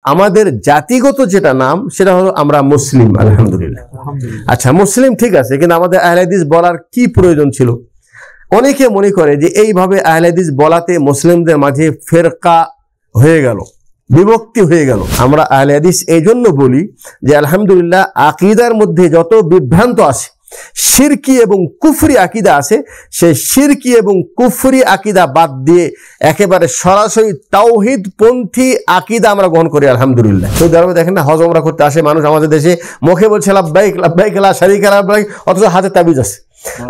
আমাদের জাতিগত যেটা নাম সেটা হলো আমরা মুসলিম, আলহামদুলিল্লাহ। আচ্ছা, মুসলিম ঠিক আছে, কিন্তু আমাদের আহলে হাদিস বলার কি প্রয়োজন ছিল? অনেকে মনে করে যে এইভাবে আহলে হাদিস বলাতে মুসলিমদের মাঝে ফেরকা হয়ে গেল, বিভক্তি হয়ে গেল। আমরা আহলে হাদিস এই জন্য বলি যে আলহামদুলিল্লাহ আকীদার মধ্যে যত বিভ্রান্ত আছে, শিরকি এবং কুফরি আকীদা আছে, সেই শিরকি এবং কুফরি আকীদা বাদ দিয়ে একেবারে সরাসরি তাওহীদ পন্থী আকীদা আমরা গ্রহণ করি, আলহামদুলিল্লাহ। সৌদি আরবে দেখেন না, হজ ওমরা করতে আসে মানুষ, আমাদের দেশে মুখে বলছে লাব্বাইক লাব্বাইক লা শারীকা লাক, অথচ হাতে তাবিজ আছে।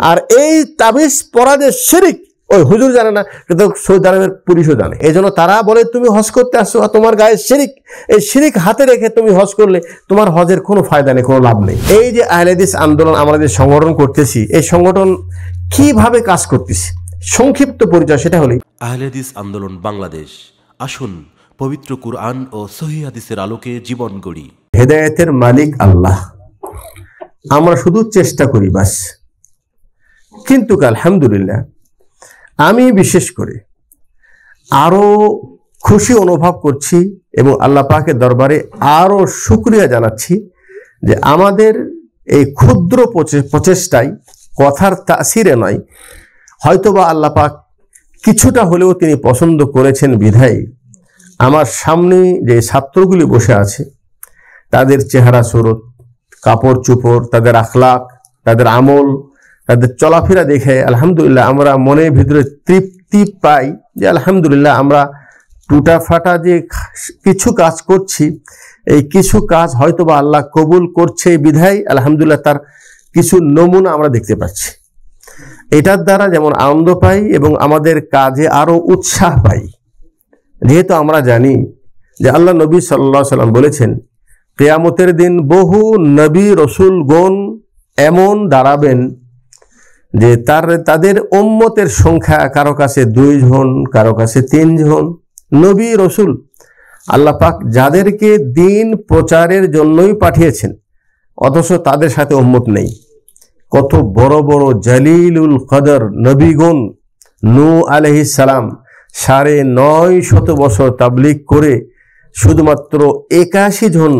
আর এই তাবিজ পরা যে শিরক, ওই হুজুর জানে না, কিন্তু সৌদি আরবের পুলিশও জানে। এই জন্য তারা বলে তুমি হজ করতে আসছো, তোমার গায়ে শিরিক, এই শিরিক হাতে রেখে তুমি হজ করলে তোমার হজের কোনো ফায়দা নেই, কোনো লাভ নেই। এই যে আহলে হাদিস আন্দোলন আমরা যে সংগঠন করতেছি, এই সংগঠন কিভাবে কাজ করতেছি সংক্ষিপ্ত পরিচয় সেটা হলো আহলে হাদিস আন্দোলন বাংলাদেশ। আসুন পবিত্র কুরআন ও সহিহ হাদিসের আলোকে জীবন গড়ি। হেদায়েতের মালিক আল্লাহ, আমরা শুধু চেষ্টা করি বাস। কিন্তু আলহামদুলিল্লাহ আমি বিশেষ করে আরো খুশি অনুভব করছি এবং আল্লাহ পাকের দরবারে আরো শুকরিয়া জানাচ্ছি যে আমাদের এই ক্ষুদ্র প্রচেষ্টায়, কথার তাসিরে নয়, হয়তোবা আল্লাহ পাক কিছুটা হলেও তিনি পছন্দ করেছেন বিধায় আমার সামনে যে ছাত্রগুলি বসে আছে তাদের চেহারা সুরত, কাপড় চোপড়, তাদের আখলাক, তাদের আমল, তাদের চলাফেরা দেখে আলহামদুলিল্লাহ আমরা মনের ভিতরে তৃপ্তি পাই যে আলহামদুলিল্লাহ আমরা টুটা ফাটা যে কিছু কাজ করছি, এই কিছু কাজ হয়তোবা আল্লাহ কবুল করছে বিধায় আলহামদুলিল্লাহ তার কিছু নমুনা আমরা দেখতে পাচ্ছি। এটার দ্বারা যেমন আনন্দ পাই এবং আমাদের কাজে আরো উৎসাহ পাই, যেহেতু আমরা জানি যে আল্লাহ নবী সাল্লাল্লাহু আলাইহি ওয়াসাল্লাম বলেছেন কিয়ামতের দিন বহু নবী রসুলগণ এমন দাঁড়াবেন যে তাদের উম্মতের সংখ্যা কারো কাছে 2 জন, কারো কাছে 3 জন। নবী রসুল আল্লাহ পাক যাদেরকে দিন প্রচারের জন্যই পাঠিয়েছেন, অথচ তাদের সাথে উম্মত নেই। কত বড় বড় জালিলুল কদর নবীগণ, নূহ আলাইহিস সালাম 950 বছর তাবলীগ করে শুধুমাত্র 81 জন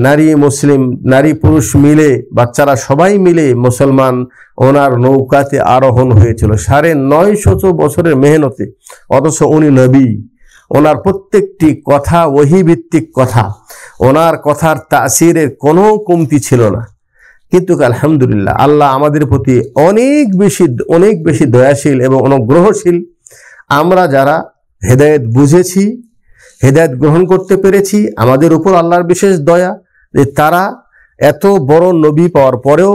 নারী মুসলিম, নারী পুরুষ মিলে, বাচ্চারা সবাই মিলে মুসলমান ওনার নৌকাতে আরোহণ হয়েছিল 950 বছরের মেহনতে। অথচ উনি নবী, ওনার প্রত্যেকটি কথা ওহী ভিত্তিক কথা, ওনার কথার তাসিরের কোনো কমতি ছিল না। কিন্তু আলহামদুলিল্লাহ আল্লাহ আমাদের প্রতি অনেক বেশি দয়াশীল এবং অনুগ্রহশীল। আমরা যারা হেদায়েত বুঝেছি, হেদায়েত গ্রহণ করতে পেরেছি, আমাদের উপর আল্লাহর বিশেষ দয়া যে তারা এত বড় নবী পাওয়ার পরেও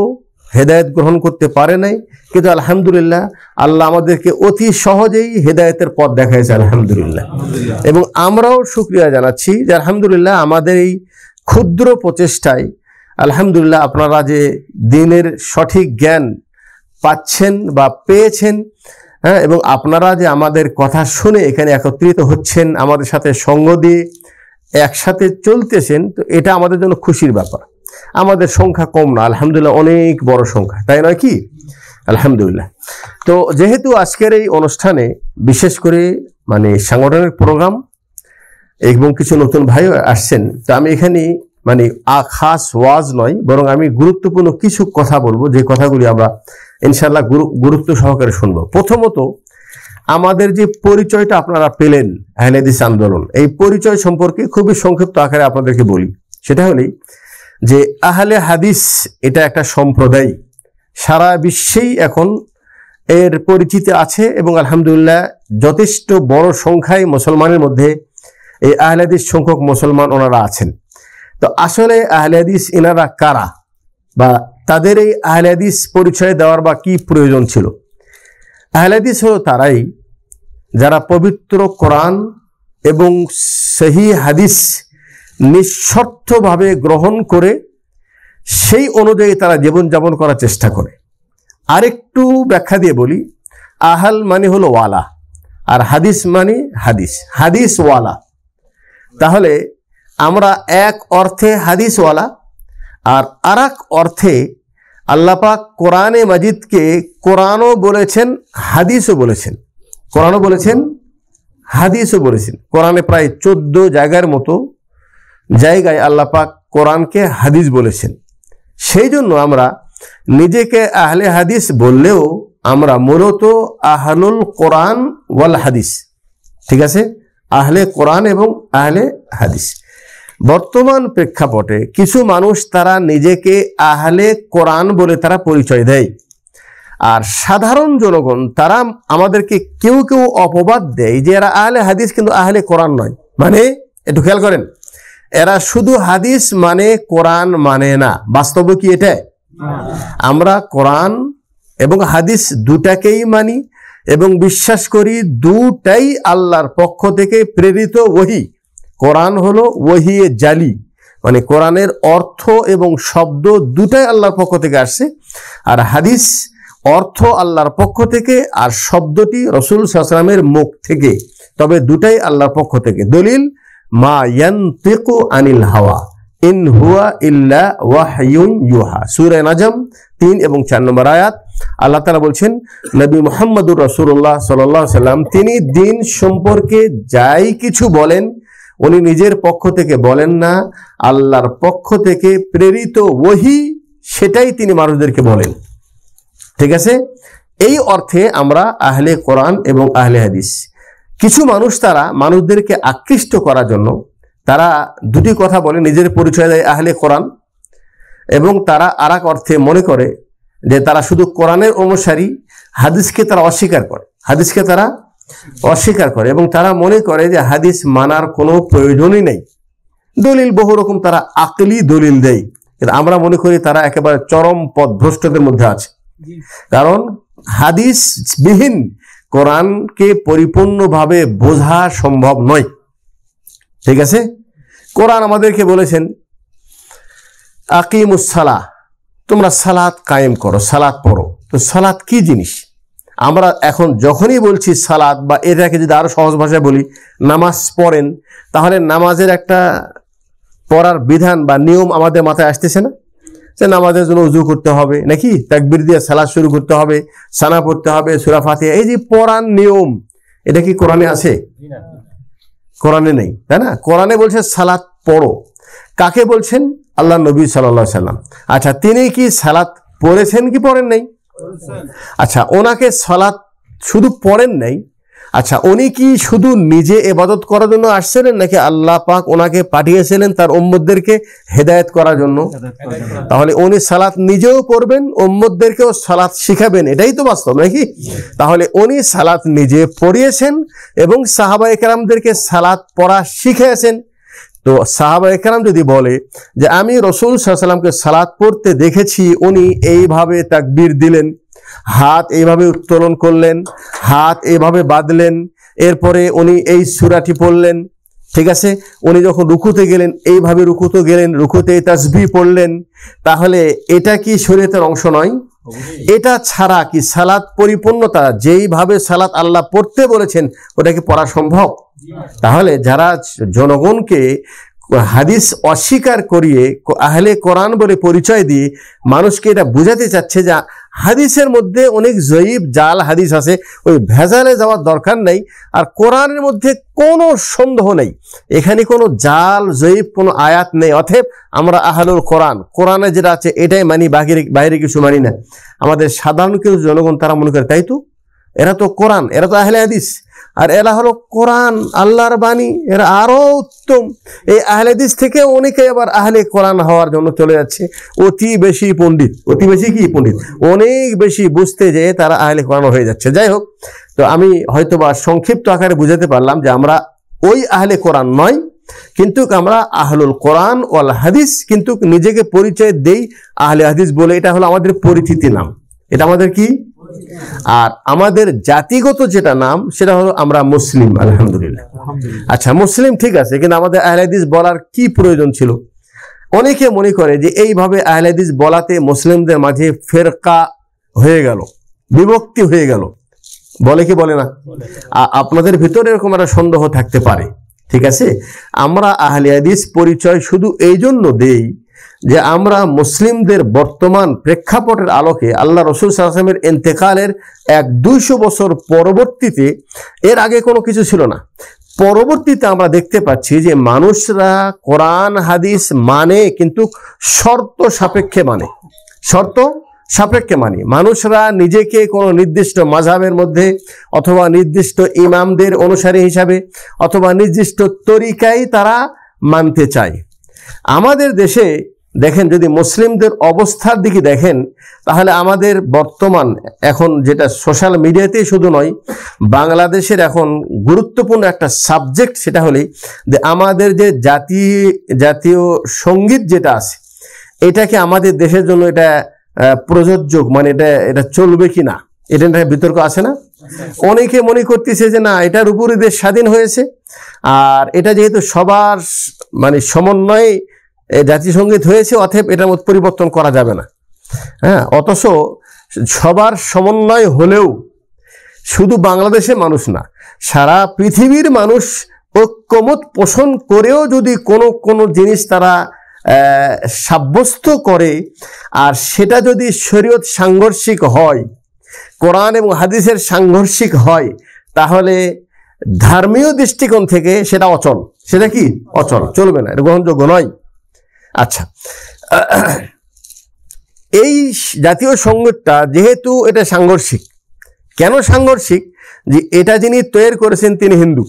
হেদায়েত গ্রহণ করতে পারে নাই। কিন্তু আলহামদুলিল্লাহ আল্লাহ আমাদেরকে অতি সহজেই হেদায়েতের পথ দেখাইছে, আলহামদুলিল্লাহ। এবং আমরাও শুকরিয়া জানাচ্ছি যে আলহামদুলিল্লাহ আমাদের এই ক্ষুদ্র প্রচেষ্টায় আলহামদুলিল্লাহ আপনারা যে দিনের সঠিক জ্ঞান পাচ্ছেন বা পেয়েছেন, এবং আপনারা যে আমাদের কথা শুনে এখানে একত্রিত হচ্ছেন, আমাদের সাথে সঙ্গ দিয়ে একসাথে চলতেছেন, তো এটা আমাদের জন্য খুশির ব্যাপার। আমাদের সংখ্যা কম না, আলহামদুলিল্লাহ অনেক বড় সংখ্যা, তাই নয় কি? আলহামদুলিল্লাহ। তো যেহেতু আজকের এই অনুষ্ঠানে বিশেষ করে সাংগঠনিক প্রোগ্রাম এবং কিছু নতুন ভাই আসছেন, তো আমি এখানে খাস ওয়াজ নয়, বরং আমি গুরুত্বপূর্ণ কিছু কথা বলবো, যে কথাগুলি আমরা ইনশাআল্লাহ গুরুত্ব সহকারে শুনবো। প্রথমত আমাদের যে পরিচয়টা আপনারা পেলেন আহলে হাদিস আন্দোলন, এই পরিচয় সম্পর্কে খুবই সংক্ষিপ্ত আকারে আপনাদেরকে বলি। সেটা হলেই যে আহলে হাদিস এটা একটা সম্প্রদায়, সারা বিশ্বেই এখন এর পরিচিতি আছে এবং আলহামদুলিল্লাহ যথেষ্ট বড় সংখ্যায় মুসলমানের মধ্যে এই আহলে হাদিস সংখ্যক মুসলমান ওনারা আছেন। তো আসলে আহলে হাদিস এনারা কারা, বা তাদের এই আহলে হাদিস পরিচয় দেওয়ার বা কি প্রয়োজন ছিল? আহলে হাদিস হলো তারাই যারা পবিত্র কোরআন এবং সহিহ হাদিস নিঃশর্তভাবে গ্রহণ করে সেই অনুযায়ী তারা জীবনযাপন করার চেষ্টা করে। আরেকটু ব্যাখ্যা দিয়ে বলি, আহল মানে হলো ওয়ালা, আর হাদিস মানে হাদিস ওয়ালা। তাহলে আমরা এক অর্থে হাদিসওয়ালা, আর আরেক অর্থে আল্লাহ পাক কোরআনে মাজিদকে কোরআনও বলেছেন, হাদিসও বলেছেন। কোরআনও বলেছেন, হাদিসও বলেছেন। কোরআনে প্রায় 14 জায়গার মতো জায়গায় আল্লাহ পাক কোরআনকে হাদিস বলেছেন। সেই জন্য আমরা নিজেকে আহলে হাদিস বললেও আমরা মূলত আহলুল কোরআন ওয়াল হাদিস। ঠিক আছে, আহলে কোরআন এবং আহলে হাদিস। বর্তমান প্রেক্ষাপটে কিছু মানুষ তারা নিজেকে আহলে কোরআন বলে তারা পরিচয় দেয়, আর সাধারণ জনগণ তারা আমাদেরকে কেউ কেউ অপবাদ দেয় যে এরা আহলে হাদিস কিন্তু আহলে কোরআন নয়। মানে একটু খেয়াল করেন, এরা শুধু হাদিস মানে কোরআন মানে না। বাস্তবে কি এটা? আমরা কোরআন এবং হাদিস দুটাকেই মানি এবং বিশ্বাস করি দুটাই আল্লাহর পক্ষ থেকে প্রেরিত ওহী। কোরআন হলো ওহী জালি, মানে কোরআনের অর্থ এবং শব্দ দুটাই আল্লাহর পক্ষ থেকে আসছে, আর হাদিস অর্থ আল্লাহর পক্ষ থেকে আর শব্দটি রাসূল সাল্লাল্লাহু আলাইহি ওয়াসাল্লামের মুখ থেকে, তবে দুটাই আল্লাহর পক্ষ থেকে। দলিল মা ইয়ানতিকু আনিল হাওয়া ইন হুয়া ইল্লা ওয়াহয়ুন ইউহা, সূরা নাজম 3 এবং 4 নম্বর আয়াত। আল্লাহ তাআলা বলছেন নবী মুহাম্মদুর রাসূলুল্লাহ সাল্লাল্লাহু আলাইহি ওয়াসাল্লাম তিনি দিন সম্পর্কে যাই কিছু বলেন উনি নিজের পক্ষ থেকে বলেন না, আল্লাহর পক্ষ থেকে প্রেরিত ওহী সেটাই তিনি মানুষদেরকে বলেন। ঠিক আছে, এই অর্থে আমরা আহলে কোরআন এবং আহলে হাদিস। কিছু মানুষ তারা মানুষদেরকে আকৃষ্ট করার জন্য তারা দুটি কথা বলে, নিজের পরিচয় দেয় আহলে কোরআন, এবং তারা আর এক অর্থে মনে করে যে তারা শুধু কোরআনের অনুসারী, হাদিসকে তারা অস্বীকার করে, হাদিসকে তারা অস্বীকার করে এবং তারা মনে করে যে হাদিস মানার কোনো প্রয়োজনই নেই। দলিল বহু রকম তারা আকলি দলিল দেয়, কিন্তু আমরা মনে করি তারা একেবারে চরম পথভ্রষ্টদের মধ্যে আছে। কারণ হাদিস বিহীন কোরআনকে পরিপূর্ণভাবে বোঝা সম্ভব নয়। ঠিক আছে, কোরআন আমাদেরকে বলেছেন আকিমুস সালাহ, তোমরা সালাত কায়েম করো, সালাত পড়ো। তো সালাত কি জিনিস? আমরা এখন যখনই বলছি সালাত, বা এটাকে যদি আরো সহজ ভাষায় বলি নামাজ পড়েন, তাহলে নামাজের একটা পড়ার বিধান বা নিয়ম আমাদের মাথায় আসতেছে না? যে নামাজের জন্য উযু করতে হবে, নাকি তাকবীর দিয়ে সালাত শুরু করতে হবে, সানা পড়তে হবে, সূরা ফাতিহা, এই যে পড়ার নিয়ম, এটা কি কোরআনে আছে? কোরআনে নেই, তাই না? কোরআনে বলছে সালাত পড়ো। কাকে বলছেন? আল্লাহ নবী সাল্লাল্লাহু আলাইহি সাল্লাম। আচ্ছা, তিনি কি সালাত পড়েছেন কি পড়েন নাই? আচ্ছা, ওনাকে সালাত শুধু পড়েন নাই, আচ্ছা উনি কি শুধু নিজে ইবাদত করার জন্য আসছিলেন, নাকি আল্লাহ পাক ওনাকে পাঠিয়েছিলেন তার উম্মতদেরকে হেদায়েত করার জন্য? তাহলে উনি সালাত নিজেও পড়বেন, উম্মতদেরকেও সালাত শিখাবেন, এটাই তো বাস্তব, নাকি? তাহলে উনি সালাত নিজে পড়িয়েছেন এবং সাহাবায়ে কেরামদেরকে সালাত পড়া শিখিয়েছেন। তো সাহাবায়ে কেরাম যদি বলে যে আমি রাসূল সাল্লাল্লাহু আলাইহি ওয়াসাল্লামকে সালাত পড়তে দেখেছি, উনি এইভাবে তাকবীর দিলেন, হাত এইভাবে উত্তোলন করলেন, হাত এইভাবে বাঁধলেন, এরপরে উনি এই সূরাটি পড়লেন, ঠিক আছে, উনি যখন রুকুতে গেলেন এইভাবে রুকুতে গেলেন, রুকুতে তাসবিহ পড়লেন, তাহলে এটা কি শরীয়তের অংশ নয়? এটা ছাড়া কি সালাত পরিপূর্ণতা, যেইভাবে সালাত আল্লাহ পড়তে বলেছেন ওটা কি পড়া সম্ভব? তাহলে যারা জনগণকে হাদিস অস্বীকার করিয়ে আহলে কোরআন বলে পরিচয় দিয়ে মানুষকে এটা বুঝাতে চাচ্ছে যে হাদিসের মধ্যে অনেক জয়ীব জাল হাদিস আছে, ওই ভেজালে যাওয়ার দরকার নেই, আর কোরআনের মধ্যে কোনো সন্দেহ নেই, এখানে কোনো জাল জয়ীব কোনো আয়াত নেই, অতএব আমরা আহলুল কোরআন, কোরআনে যেটা আছে এটাই মানি, বাইরে কিছু মানি না। আমাদের সাধারণ কিছু জনগণ তারা মনে করে তাই তো, এরা তো কোরআন, এরা তো আহলে হাদিস, আর এরা হলো কোরআন আল্লাহর বাণী, এরা আরো উত্তম। এই আহলে হাদিস থেকে অনেকে আবার আহলে কোরআন হওয়ার জন্য চলে যাচ্ছে, অতি বেশি পণ্ডিত, অতি বেশি কি পণ্ডিত, অনেক বেশি বুঝতে যেয়ে তারা আহলে কোরআন হয়ে যাচ্ছে। যাই হোক, তো আমি হয়তোবা সংক্ষিপ্ত আকারে বুঝাতে পারলাম যে আমরা ওই আহলে কোরআন নয়, কিন্তু আমরা আহলুল কোরআন ওয়াল হাদিস, কিন্তু নিজেকে পরিচয় দেই আহলে হাদিস বলে, এটা হলো আমাদের পরিচিতি নাম, এটা আমাদের কি। আর আমাদের জাতিগত যেটা নাম সেটা হলো আমরা মুসলিম, আলহামদুলিল্লাহ। আচ্ছা, মুসলিম ঠিক আছে, কিন্তু আমাদের আহলে হাদিস বলার কি প্রয়োজন ছিল? অনেকে মনে করে যে এইভাবে আহলে হাদিস বলাতে মুসলিমদের মাঝে ফেরকা হয়ে গেল, বিভক্তি হয়ে গেল, বলে কি বলে না? আপনাদের ভিতরে এরকম একটা সন্দেহ থাকতে পারে, ঠিক আছে। আমরা আহলে হাদিস পরিচয় শুধু এই জন্য দেই যে আমরা মুসলিমদের বর্তমান প্রেক্ষাপটের আলোকে আল্লাহ রাসূল সাল্লাল্লাহু আলাইহি ওয়াসাল্লামের ইন্তেকালের 100-200 বছর পরবর্তীতে, এর আগে কোনো কিছু ছিল না, পরবর্তীতে আমরা দেখতে পাচ্ছি যে মানুষরা কোরআন হাদিস মানে, কিন্তু শর্ত সাপেক্ষে মানে, শর্ত সাপেক্ষে মানে। মানুষরা নিজেকে কোনো নির্দিষ্ট মাযহাবের মধ্যে অথবা নির্দিষ্ট ইমামদের অনুসারী হিসাবে অথবা নির্দিষ্ট তরিকায় তারা মানতে চায়। আমাদের দেশে দেখেন, যদি মুসলিমদের অবস্থার দিকে দেখেন, তাহলে আমাদের বর্তমান এখন যেটা সোশ্যাল মিডিয়াতেই শুধু নয়, বাংলাদেশের এখন গুরুত্বপূর্ণ একটা সাবজেক্ট, সেটা হলে যে আমাদের যে জাতীয় সঙ্গীত যেটা আছে, এটাকে আমাদের দেশের জন্য এটা প্রযোজ্য, মানে এটা চলবে কি না, এটা বিতর্ক আছে না? অনেকে মনে করতেছে যে না, এটার উপরে দেশ স্বাধীন হয়েছে, আর এটা যেহেতু সবার মানে সমন্বয়ে জাতীয় সঙ্গীত হয়েছে, অতএব এটার মধ্যে পরিবর্তন করা যাবে না। হ্যাঁ, অথচ সবার সমন্বয় হলেও শুধু বাংলাদেশের মানুষ না, সারা পৃথিবীর মানুষ ঐক্যমত পোষণ করেও যদি কোনো জিনিস তারা সাব্যস্ত করে, আর সেটা যদি শরীয়ত সাংঘর্ষিক হয়, কোরআন এবং হাদিসের সাংঘর্ষিক হয়, তাহলে ধর্মীয় দৃষ্টিকোণ থেকে সেটা অচল। সেটা কি অচল, চলবে না, এটা গ্রহণযোগ্য নয়। আচ্ছা, এই জাতীয় সঙ্গীতটা যেহেতু এটা সাংঘর্ষিক, কেন সাংঘর্ষিক? যে এটা যিনি তৈরি করেছেন তিনি হিন্দু,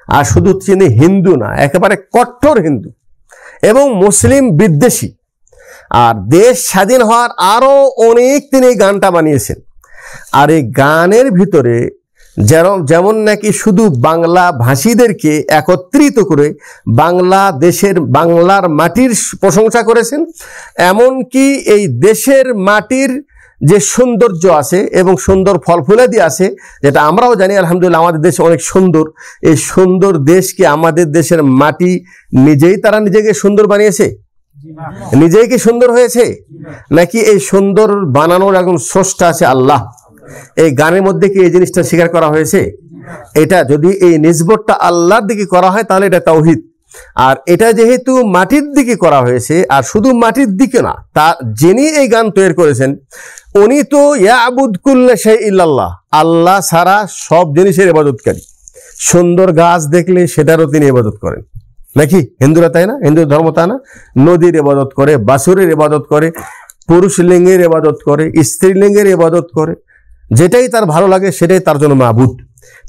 আর শুধু তিনি হিন্দু না, একেবারে কট্টর হিন্দু এবং মুসলিম বিদ্বেষী। আর দেশ স্বাধীন হওয়ার আরো অনেক তিনি গানটা বানিয়েছেন। আর এই গানের ভিতরে যেমন নাকি শুধু বাংলা ভাষীদেরকে একত্রিত করে বাংলার মাটির প্রশংসা করেছেন, এমনকি এই দেশের মাটির যে সৌন্দর্য আছে এবং সুন্দর ফলফুলাদি আছে, যেটা আমরাও জানি আলহামদুলিল্লাহ আমাদের দেশ অনেক সুন্দর, এই সুন্দর দেশকে আমাদের দেশের মাটি নিজেই তারা নিজেকে সুন্দর বানিয়েছে? নিজেই কি সুন্দর হয়েছে, নাকি এই সুন্দর বানানোর একজন স্রষ্টা আছে আল্লাহ? এই গানের মধ্যে কি এই জিনিসটা স্বীকার করা হয়েছে? এটা যদি এই নিসবতটা আল্লাহর দিকে করা হয় তাহলে এটা তাওহীদ। আর এটা যেহেতু মাটির দিকে করা হয়েছে, আর শুধু মাটির দিকে না, তা যিনি এই গান তৈরি করেছেন উনি তো ইয়াবুদ কুল্লা শাই ইল্লাল্লাহ, আল্লাহ ছাড়া সব জিনিসের ইবাদতকারী। সুন্দর গাছ দেখলে সেটারও তিনি ইবাদত করেন, নাকি? হিন্দুরা তাই না? হিন্দু ধর্ম তা না? নদীর ইবাদত করে, বাছুরের ইবাদত করে, পুরুষ লিঙ্গের ইবাদত করে, স্ত্রীলিঙ্গের ইবাদত করে, যেটাই তার ভালো লাগে সেটাই তার জন্য মাবুদ।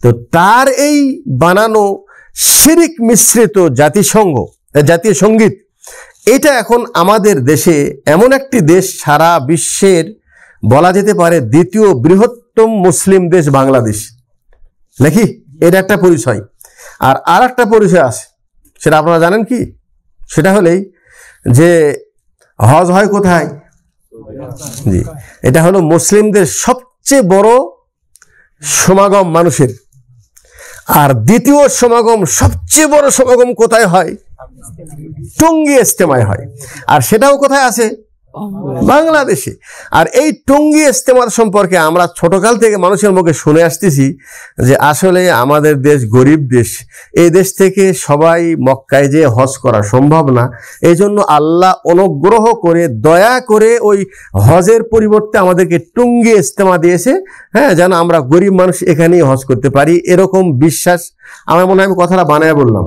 তো তার এই বানানো শিরিক মিশ্রিত জাতীয় সঙ্গীত, এটা এখন আমাদের দেশে এমন একটি দেশ, সারা বিশ্বের বলা যেতে পারে দ্বিতীয় বৃহত্তম মুসলিম দেশ বাংলাদেশ, নাকি? এটা একটা পরিচয়। আর একটা পরিচয় আছে, সেটা আপনারা জানেন কি? সেটা হলেই যে হজ হয় কোথায়? জি, এটা হলো মুসলিমদের সবচেয়ে বড় সমাগম মানুষের। আর দ্বিতীয় সমাগম, সবচেয়ে বড় সমাগম কোথায় হয়? টঙ্গী ইজতেমায় হয়। আর সেটাও কোথায় আছে? বাংলাদেশে। আর এই টঙ্গী ইজতেমার সম্পর্কে আমরা ছোটকাল থেকে মানুষের মুখে শুনে আসতেছি যে আসলে আমাদের দেশ গরিব দেশ, এই দেশ থেকে সবাই মক্কায় যেয়ে হজ করা সম্ভব না, এই জন্য আল্লাহ অনুগ্রহ করে দয়া করে ওই হজের পরিবর্তে আমাদেরকে টঙ্গী ইজতেমা দিয়েছে, হ্যাঁ, যেন আমরা গরিব মানুষ এখানেই হজ করতে পারি, এরকম বিশ্বাস। আমার মনে হয় আমি কথাটা বানায় বললাম,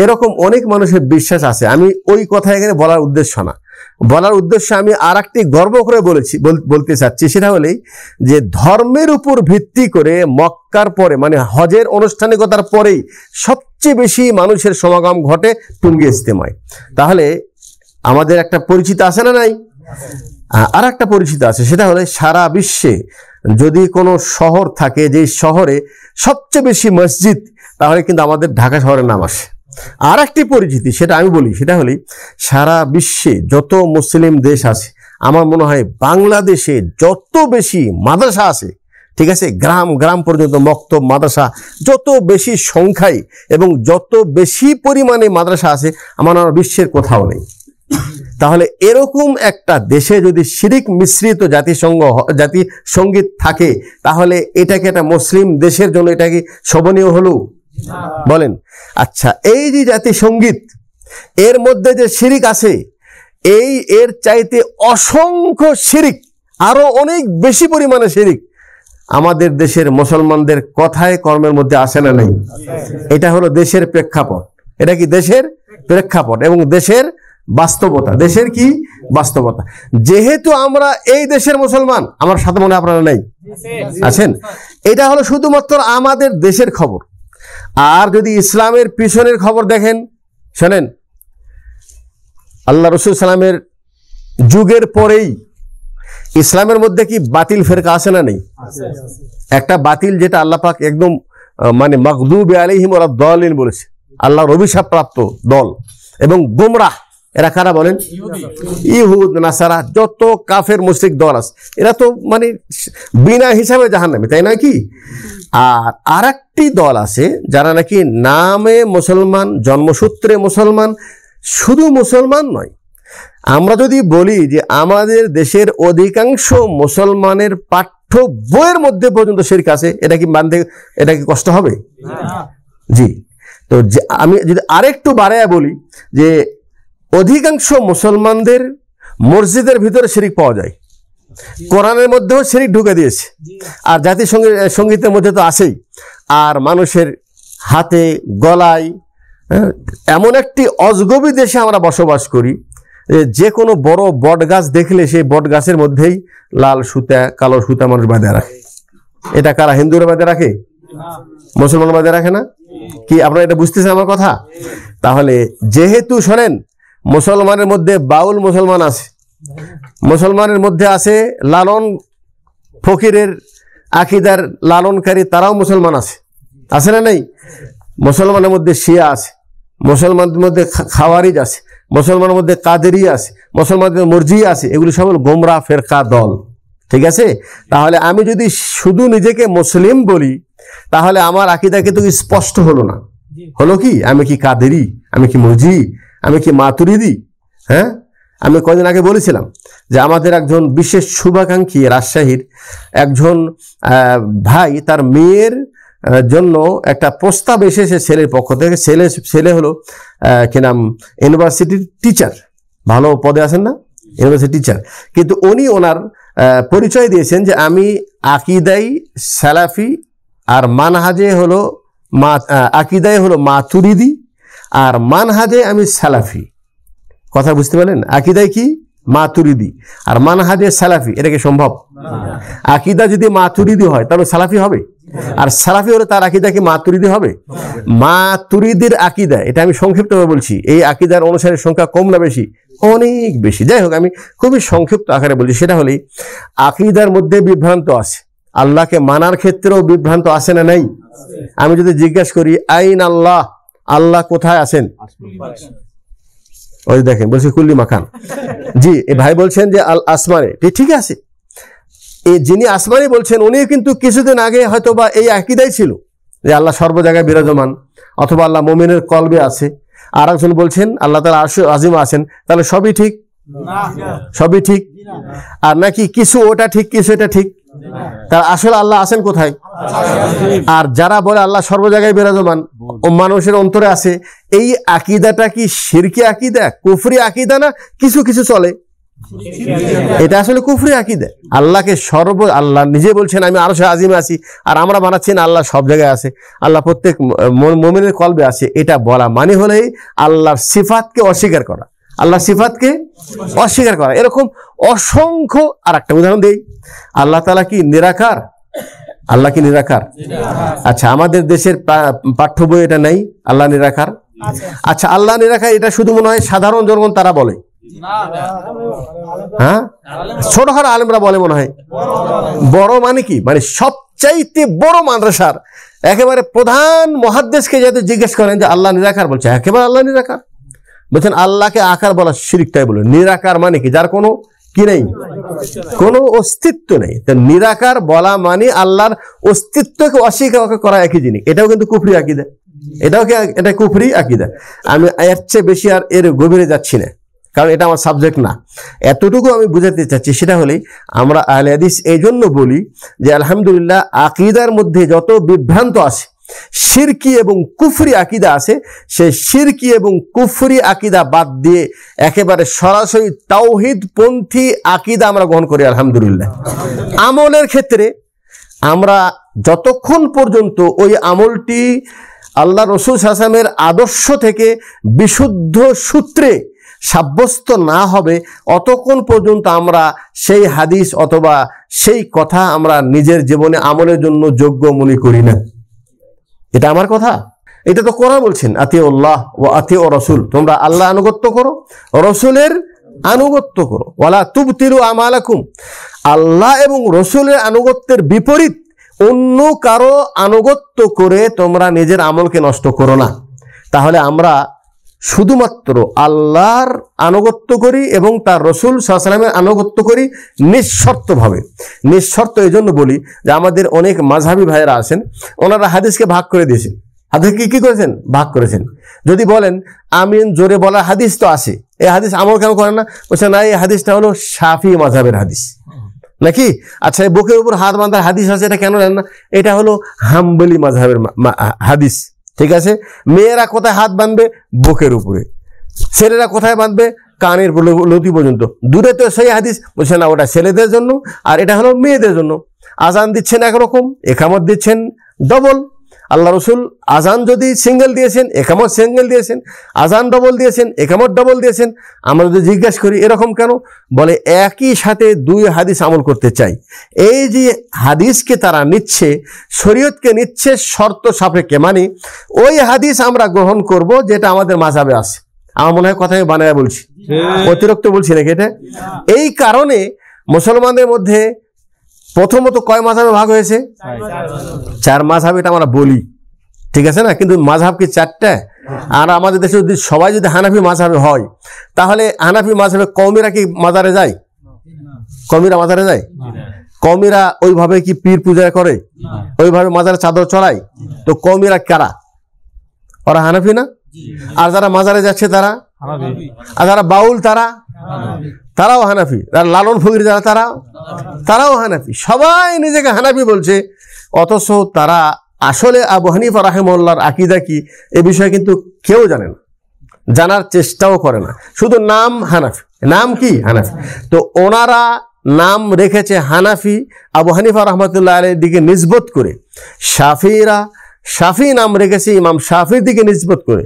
এরকম অনেক মানুষের বিশ্বাস আছে। আমি ওই কথা এখানে বলার উদ্দেশ্য না, বলার উদ্দেশ্য আমি আর একটি গর্ব করে বলতে চাচ্ছি, সেটা হলেই যে ধর্মের উপর ভিত্তি করে মক্কার পরে, মানে হজের আনুষ্ঠানিকতার পরেই সবচেয়ে বেশি মানুষের সমাগম ঘটে টঙ্গী ইজতেমায়। তাহলে আমাদের একটা পরিচিত আছে না নাই? আর একটা পরিচিত আছে, সেটা হলে সারা বিশ্বে যদি কোনো শহর থাকে যে শহরে সবচেয়ে বেশি মসজিদ, তাহলে কিন্তু আমাদের ঢাকা শহরের নাম আসে। আর একটি পরিচিতি, সেটা আমি বলি, সেটা হলে সারা বিশ্বে যত মুসলিম দেশ আছে, আমার মনে হয় বাংলাদেশে যত বেশি মাদ্রাসা আছে, ঠিক আছে, গ্রাম পর্যন্ত মক্তব মাদ্রাসা যত বেশি সংখ্যায় এবং যত বেশি পরিমাণে মাদ্রাসা আছে, আমার বিশ্বের কোথাও নেই। তাহলে এরকম একটা দেশে যদি শিরিক মিশ্রিত জাতি সঙ্গীত থাকে, তাহলে এটাকে একটা মুসলিম দেশের জন্য এটা কি শোভনীয় হলো? বলেন। আচ্ছা, এই যে জাতীয় সঙ্গীত, এর মধ্যে যে শিরিক আছে, এর চাইতে অসংখ্য শিরিক, আরো অনেক বেশি পরিমাণে শিরিক আমাদের দেশের মুসলমানদের কথায় কর্মের মধ্যে আসে না নেই? এটা হলো দেশের প্রেক্ষাপট। এটা কি দেশের প্রেক্ষাপট এবং দেশের বাস্তবতা। দেশের কি বাস্তবতা। যেহেতু আমরা এই দেশের মুসলমান, আমার সাথে মনে আপনারা নেই আছেন, এটা হলো শুধুমাত্র আমাদের দেশের খবর। আর যদি ইসলামের পিছনের খবর দেখেন, শোনেন, আল্লাহ রসুল সাল্লামের যুগের পরেই ইসলামের মধ্যে কি বাতিল ফেরকা আছে না নেই? একটা বাতিল যেটা আল্লাহ পাক একদম মানে মাগদুবি আলাইহিম ওয়ালাদ দাল্লিন বলেছে, আল্লাহর অভিশাপ প্রাপ্ত দল এবং গোমরাহ। এরা কারা বলেন? ইহুদ, নাসারা, যত কাফের মুশরিক দল আছে, এরা তো মানে বিনা হিসাবে জাহান্নামী, তাই নয় কি? আর আরেকটি দল আছে যারা নাকি নামে মুসলমান, জন্মসূত্রে মুসলমান, শুধু মুসলমান নয়। আমরা যদি বলি যে আমাদের দেশের অধিকাংশ মুসলমানের পাঠ্য বইয়ের মধ্যে পর্যন্ত শিরক আছে, এটা কি মানতে, এটা কি কষ্ট হবে? জি। তো আমি যদি আরেকটু বাড়াইয়া বলি যে অধিকাংশ মুসলমানদের মসজিদের ভিতরে শিরক পাওয়া যায়, কোরআনের মধ্যেও শিরক ঢুকে দিয়েছে, আর জাতীয় সঙ্গীতের মধ্যে তো আছেই, আর মানুষের হাতে গলায়। এমন একটি অজগবি দেশে আমরা বসবাস করি যে কোনো বড় বট গাছ দেখলে সেই বট গাছের মধ্যেই লাল সুতা, কালো সুতা মানুষ বাঁধে রাখে। এটা কারা? হিন্দুরা বাঁধে রাখে? মুসলমান বাঁধে রাখে না? কি আপনারা এটা বুঝতেছেন আমার কথা? তাহলে যেহেতু শোনেন, মুসলমানের মধ্যে বাউল মুসলমান আছে, মুসলমানের মধ্যে আছে লালন ফকিরের আকিদার লালনকারী, তারাও মুসলমান আছে, আছে না নেই? মুসলমানের মধ্যে শিয়া আছে, মুসলমানদের মধ্যে খাওয়ারিজ আছে, মুসলমানের মধ্যে কাদেরি আছে, মুসলমানদের মরজিয়া আছে। এগুলি সব গোমরা ফেরকা দল, ঠিক আছে? তাহলে আমি যদি শুধু নিজেকে মুসলিম বলি, তাহলে আমার আকিদা কিন্তু স্পষ্ট হলো না। হলো কি? আমি কি কাদেরি, আমি কি মরজি, আমি কি মাতুরিদি? হ্যাঁ, আমি কদিন আগে বলেছিলাম যে আমাদের একজন বিশেষ শুভাকাঙ্ক্ষী রাজশাহীর একজন ভাই, তার মেয়ের জন্য একটা প্রস্তাব এসেছে ছেলের পক্ষ থেকে। ছেলে হলো কি নাম, ইউনিভার্সিটির টিচার, ভালো পদে আছেন না, ইউনিভার্সিটি টিচার। কিন্তু উনি ওনার পরিচয় দিয়েছেন যে আমি আকিদাই সালাফি, আর মানহাজে হলো আকিদায় হলো মাতুরিদি, আর মানহাজে আমি সালাফি। কথা বুঝতে পারলেন? আকিদায় কি মাতুরিদি আর মানহাজে সালাফি, এটা কি সম্ভব? আকিদা যদি মাতুরিদি হয় তাহলে সালাফি হবে, আর সালাফি হলে তার আকিদা কি মাতুরিদি হবে? মাতুরিদির আকিদা, এটা আমি সংক্ষিপ্তভাবে বলছি, এই আকিদার অনুসারীর সংখ্যা কম না বেশি? অনেক বেশি। যাই হোক, আমি খুবই সংক্ষিপ্ত আকারে বলছি। সেটা হলেই আকিদার মধ্যে বিভ্রান্ত আছে, আল্লাহকে মানার ক্ষেত্রেও বিভ্রান্ত আছে না নাই? আমি যদি জিজ্ঞেস করি আইন আল্লাহ, আল্লাহ কোথায় আছেন? ওই দেখেন বলছি কুল্লি মাখান। জি, এই ভাই বলছেন যে আল আসমানে, ঠিক আছে। এই যিনি আসমানি বলছেন উনিও কিন্তু কিছুদিন আগে হয়তো বা এই আকীদাই ছিল যে আল্লাহ সর্ব জায়গায় বিরাজমান, অথবা আল্লাহ মুমিনের কলবে আছে। আর একজন বলছেন আল্লাহ তাআলা আরশে আজিম আছেন। তাহলে সবই ঠিক? সবই ঠিক। আর নাকি কিছু ওটা ঠিক, কিছু এটা ঠিক? তার আসলে আল্লাহ আছেন কোথায়? আর যারা বলে আল্লাহ সর্ব জায়গায় বিরাজমান ও মানুষের অন্তরে আছে, এই আকীদাটা কি শিরকি আকীদা, কুফরি আকীদা, না কিছু কিছু চলে? এটা আসলে কুফরি আকীদা। আল্লাহকে আল্লাহ নিজে বলছেন আমি আরশে আজিমে আছি, আর আমরা বানাচ্ছি না আল্লাহ সব জায়গায় আছে, আল্লাহ প্রত্যেক মুমিনের কলবে আছে। এটা বলা মানে হলেই আল্লাহর সিফাতকে অস্বীকার করা, আল্লাহর সিফাতকে অস্বীকার করা। এরকম অসংখ্য। আর একটা উদাহরণ দেই, আল্লাহ তাআলা কি নিরাকার? আল্লাহ কি নিরাকার? আচ্ছা, আমাদের দেশের পাঠ্য বই এটা নাই আল্লাহ নিরাকার। আচ্ছা, আল্লাহ নিরাকার এটা শুধু মনে হয় সাধারণ জনগণ তারা বলে, হ্যাঁ, ছোটখাটো আলেমরা বলে মনে হয়। বড় মানে কি? মানে সবচাইতে বড় মাদ্রাসার একেবারে প্রধান মুহাদ্দিসকে যাতে জিজ্ঞেস করেন যে আল্লাহ নিরাকার, বলছে একেবারে আল্লাহ নিরাকার। বলছেন আল্লাহকে আকার বলা শিরকটাই বলে। নিরাকার মানে কি? যার কোনো কি নেই, কোনো অস্তিত্ব নেই। তো নিরাকার বলা মানে আল্লাহর অস্তিত্বকে অস্বীকার করা একই জিনিস। এটাও কিন্তু কুফরি আকীদা, এটা কুফরি আকীদা। আমি এর চেয়ে বেশি আর এর গভীরে যাচ্ছি না, কারণ এটা আমার সাবজেক্ট না। এতটুকু আমি বুঝাতে চাচ্ছি, সেটা হলেই আমরা আহলে হাদিস এই জন্য বলি যে আলহামদুলিল্লাহ আকীদার মধ্যে যত বিভ্রান্ত আছে, শিরকি এবং কুফরি আকীদা আছে, সেই শিরকি এবং কুফরি আকীদা বাদ দিয়ে একেবারে সরাসরি তাওহীদ পন্থী আকীদা আমরা গ্রহণ করি আলহামদুলিল্লাহ। আমলের ক্ষেত্রে আমরা যতক্ষণ পর্যন্ত ওই আমলটি আল্লাহ রসুল সাল্লাল্লাহু আলাইহি ওয়াসাল্লামের আদর্শ থেকে বিশুদ্ধ সূত্রে সাব্যস্ত না হবে, অতক্ষণ পর্যন্ত আমরা সেই হাদিস অথবা সেই কথা আমরা নিজের জীবনে আমলের জন্য যোগ্য মনে করি না। এটা আমার কথা, এটা তো কোরআন বলছেন, আতিউল্লাহ ওয়া আতিউ রাসূল, তোমরা আল্লাহ আনুগত্য করো, রসুলের আনুগত্য করো। ওয়ালা তুবতিলু আমালাকুম, আল্লাহ এবং রসুলের আনুগত্যের বিপরীত অন্য কারো আনুগত্য করে তোমরা নিজের আমলকে নষ্ট করো না। তাহলে আমরা শুধুমাত্র আল্লাহর আনুগত্য করি এবং তার রসুল সাল্লাল্লাহু আলাইহি ওয়াসাল্লামের আনুগত্য করি নিঃশর্তভাবে। নিঃশর্ত এই জন্য বলি যে আমাদের অনেক মাযহাবী ভাইয়েরা আছেন, ওনারা হাদিসকে ভাগ করে দিয়েছেন। হাদিসকে কি করেছেন? ভাগ করেছেন। যদি বলেন আমিন জোরে বলার হাদিস তো আছে, এই হাদিস আমল কেন করেন না? বলছে না, এই হাদিসটা হলো শাফি মাযহাবের হাদিস নাকি। আচ্ছা, এই বুকের উপর হাত বাঁধার হাদিস আছে, এটা কেন নেন না? এটা হলো হাম্বলি মাযহাবের হাদিস। ঠিক আছে, মেয়েরা কোথায় হাত বাঁধবে? বুকের উপরে। ছেলেরা কোথায় বাঁধবে? কানের লতি পর্যন্ত। দূরে তো সেই হাদিস, বলছে না ওটা ছেলেদের জন্য আর এটা হলো মেয়েদের জন্য। আজান দিচ্ছেন একরকম, একামত দিচ্ছেন ডবল। আল্লাহ রসুল আজান যদি সিঙ্গেল দিয়েছেন, একামত সিঙ্গেল দিয়েছেন, আজান ডবল দিয়েছেন, একামত ডবল দিয়েছেন। আমরা যদি জিজ্ঞাসা করি এরকম কেন, বলে একই সাথে দুই হাদিস আমল করতে চাই। এই যে হাদিসকে তারা নিচ্ছে, শরীয়তকে নিচ্ছে শর্ত সাপেক্ষে, মানে ওই হাদিস আমরা গ্রহণ করব যেটা আমাদের মাযহাবে আছে। আমার মনে হয় কথা আমি বানায় বলছি, অতিরিক্ত বলছি নাকি এটা? এই কারণে মুসলমানদের মধ্যে প্রথমত কয় মাযহাবে ভাগ হয়েছে? 4 মাযহাব, এটা আমরা বলি, ঠিক আছে না? কিন্তু মাযহাব কি 4টা? আর আমাদের দেশে যদি সবাই যদি হানাফি মাযহাবে হয়, তাহলে হানাফি মাযহাবে কওমিরা কি মাজারে যায়? কওমিরা মাজারে যায়? কওমিরা ওইভাবে কি পীর পূজা করে? ওইভাবে মাজারে চাদর চড়ায়? তো কওমিরা কারা? ওরা হানাফি না? আর যারা মাজারে যাচ্ছে তারা, আর যারা বাউল তারাও হানাফি, আর লালন ফকির যারা তারাও হানাফি। সবাই নিজেকে হানাফি বলছে, অথচ তারা আসলে আবু হানিফা রাহিমাহুল্লাহর আকীদা কি এ বিষয়ে কিন্তু কেউ জানে না, জানার চেষ্টাও করে না। শুধু নাম হানাফি, নাম কি হানাফি। তো ওনারা নাম রেখেছে হানাফি, আবু হানিফা রহমতুল্লাহ আলাইহির দিকে নিসবত করে। শাফিরা শাফি নাম রেখেছে ইমাম শাফির দিকে নিসবত করে।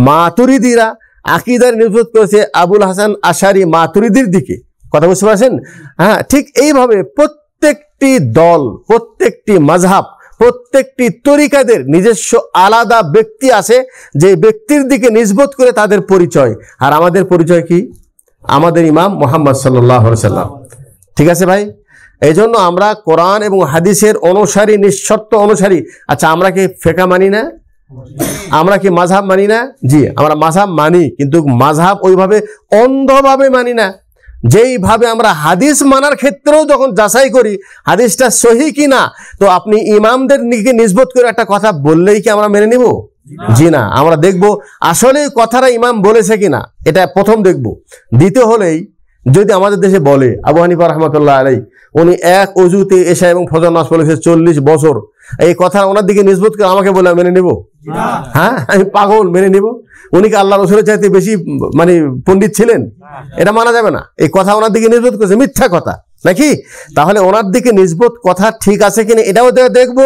মাতুরিদিরা আকীদার নিসবত করেছে আবুল হাসান আশারি মাতুরিদির দিকে। কথা বুঝতে পারছেন? হ্যাঁ, ঠিক এইভাবে প্রত্যেকটি দল, প্রত্যেকটি মাযহাব, প্রত্যেকটি তরিকাদের নিজস্ব আলাদা ব্যক্তি আছে, যে ব্যক্তির দিকে নিসবত করে তাদের পরিচয়। আর আমাদের পরিচয় কি? আমাদের ইমাম মুহাম্মদ সাল্লাল্লাহু আলাইহি ওয়াসাল্লাম। ঠিক আছে ভাই? এই জন্য আমরা কোরআন এবং হাদিসের অনুসারী, নিঃশর্ত অনুসারী। আচ্ছা, আমরা কি ফেকা মানি না? আমরা কি মাযহাব মানি না? জি, আমরা মাযহাব মানি, কিন্তু মাযহাব ওইভাবে অন্ধভাবে মানি না। যেইভাবে আমরা হাদিস মানার ক্ষেত্রেও যখন যাচাই করি হাদিসটা সহি কিনা, তো আপনি ইমামদের দিকে নিসবত করে একটা কথা বললেই কি আমরা মেনে নিব? জি না, আমরা দেখব আসলে কথাটা ইমাম বলেছে কিনা, এটা প্রথম দেখব। দ্বিতীয় হলেই যদি আমাদের দেশে বলে আবু হানিফা রাহমাতুল্লাহ আলাইহি উনি এক অজুতে এশা এবং ফজর নামাজ পড়েছে 40 বছর, এই কথা ওনার দিকে নিসবত করে আমাকে বলে মেনে নেব? হ্যাঁ, আমি পাগল, মেনে নেব? উনি কি আল্লাহ রসুলের চাইতে বেশি মানে পণ্ডিত ছিলেন? এটা মানা যাবে না। এই কথা ওনার দিকে নিসবত করেছে, মিথ্যা কথা নাকি? তাহলে ওনার দিকে নিসবত কথা ঠিক আছে কিনা এটাও দেখব,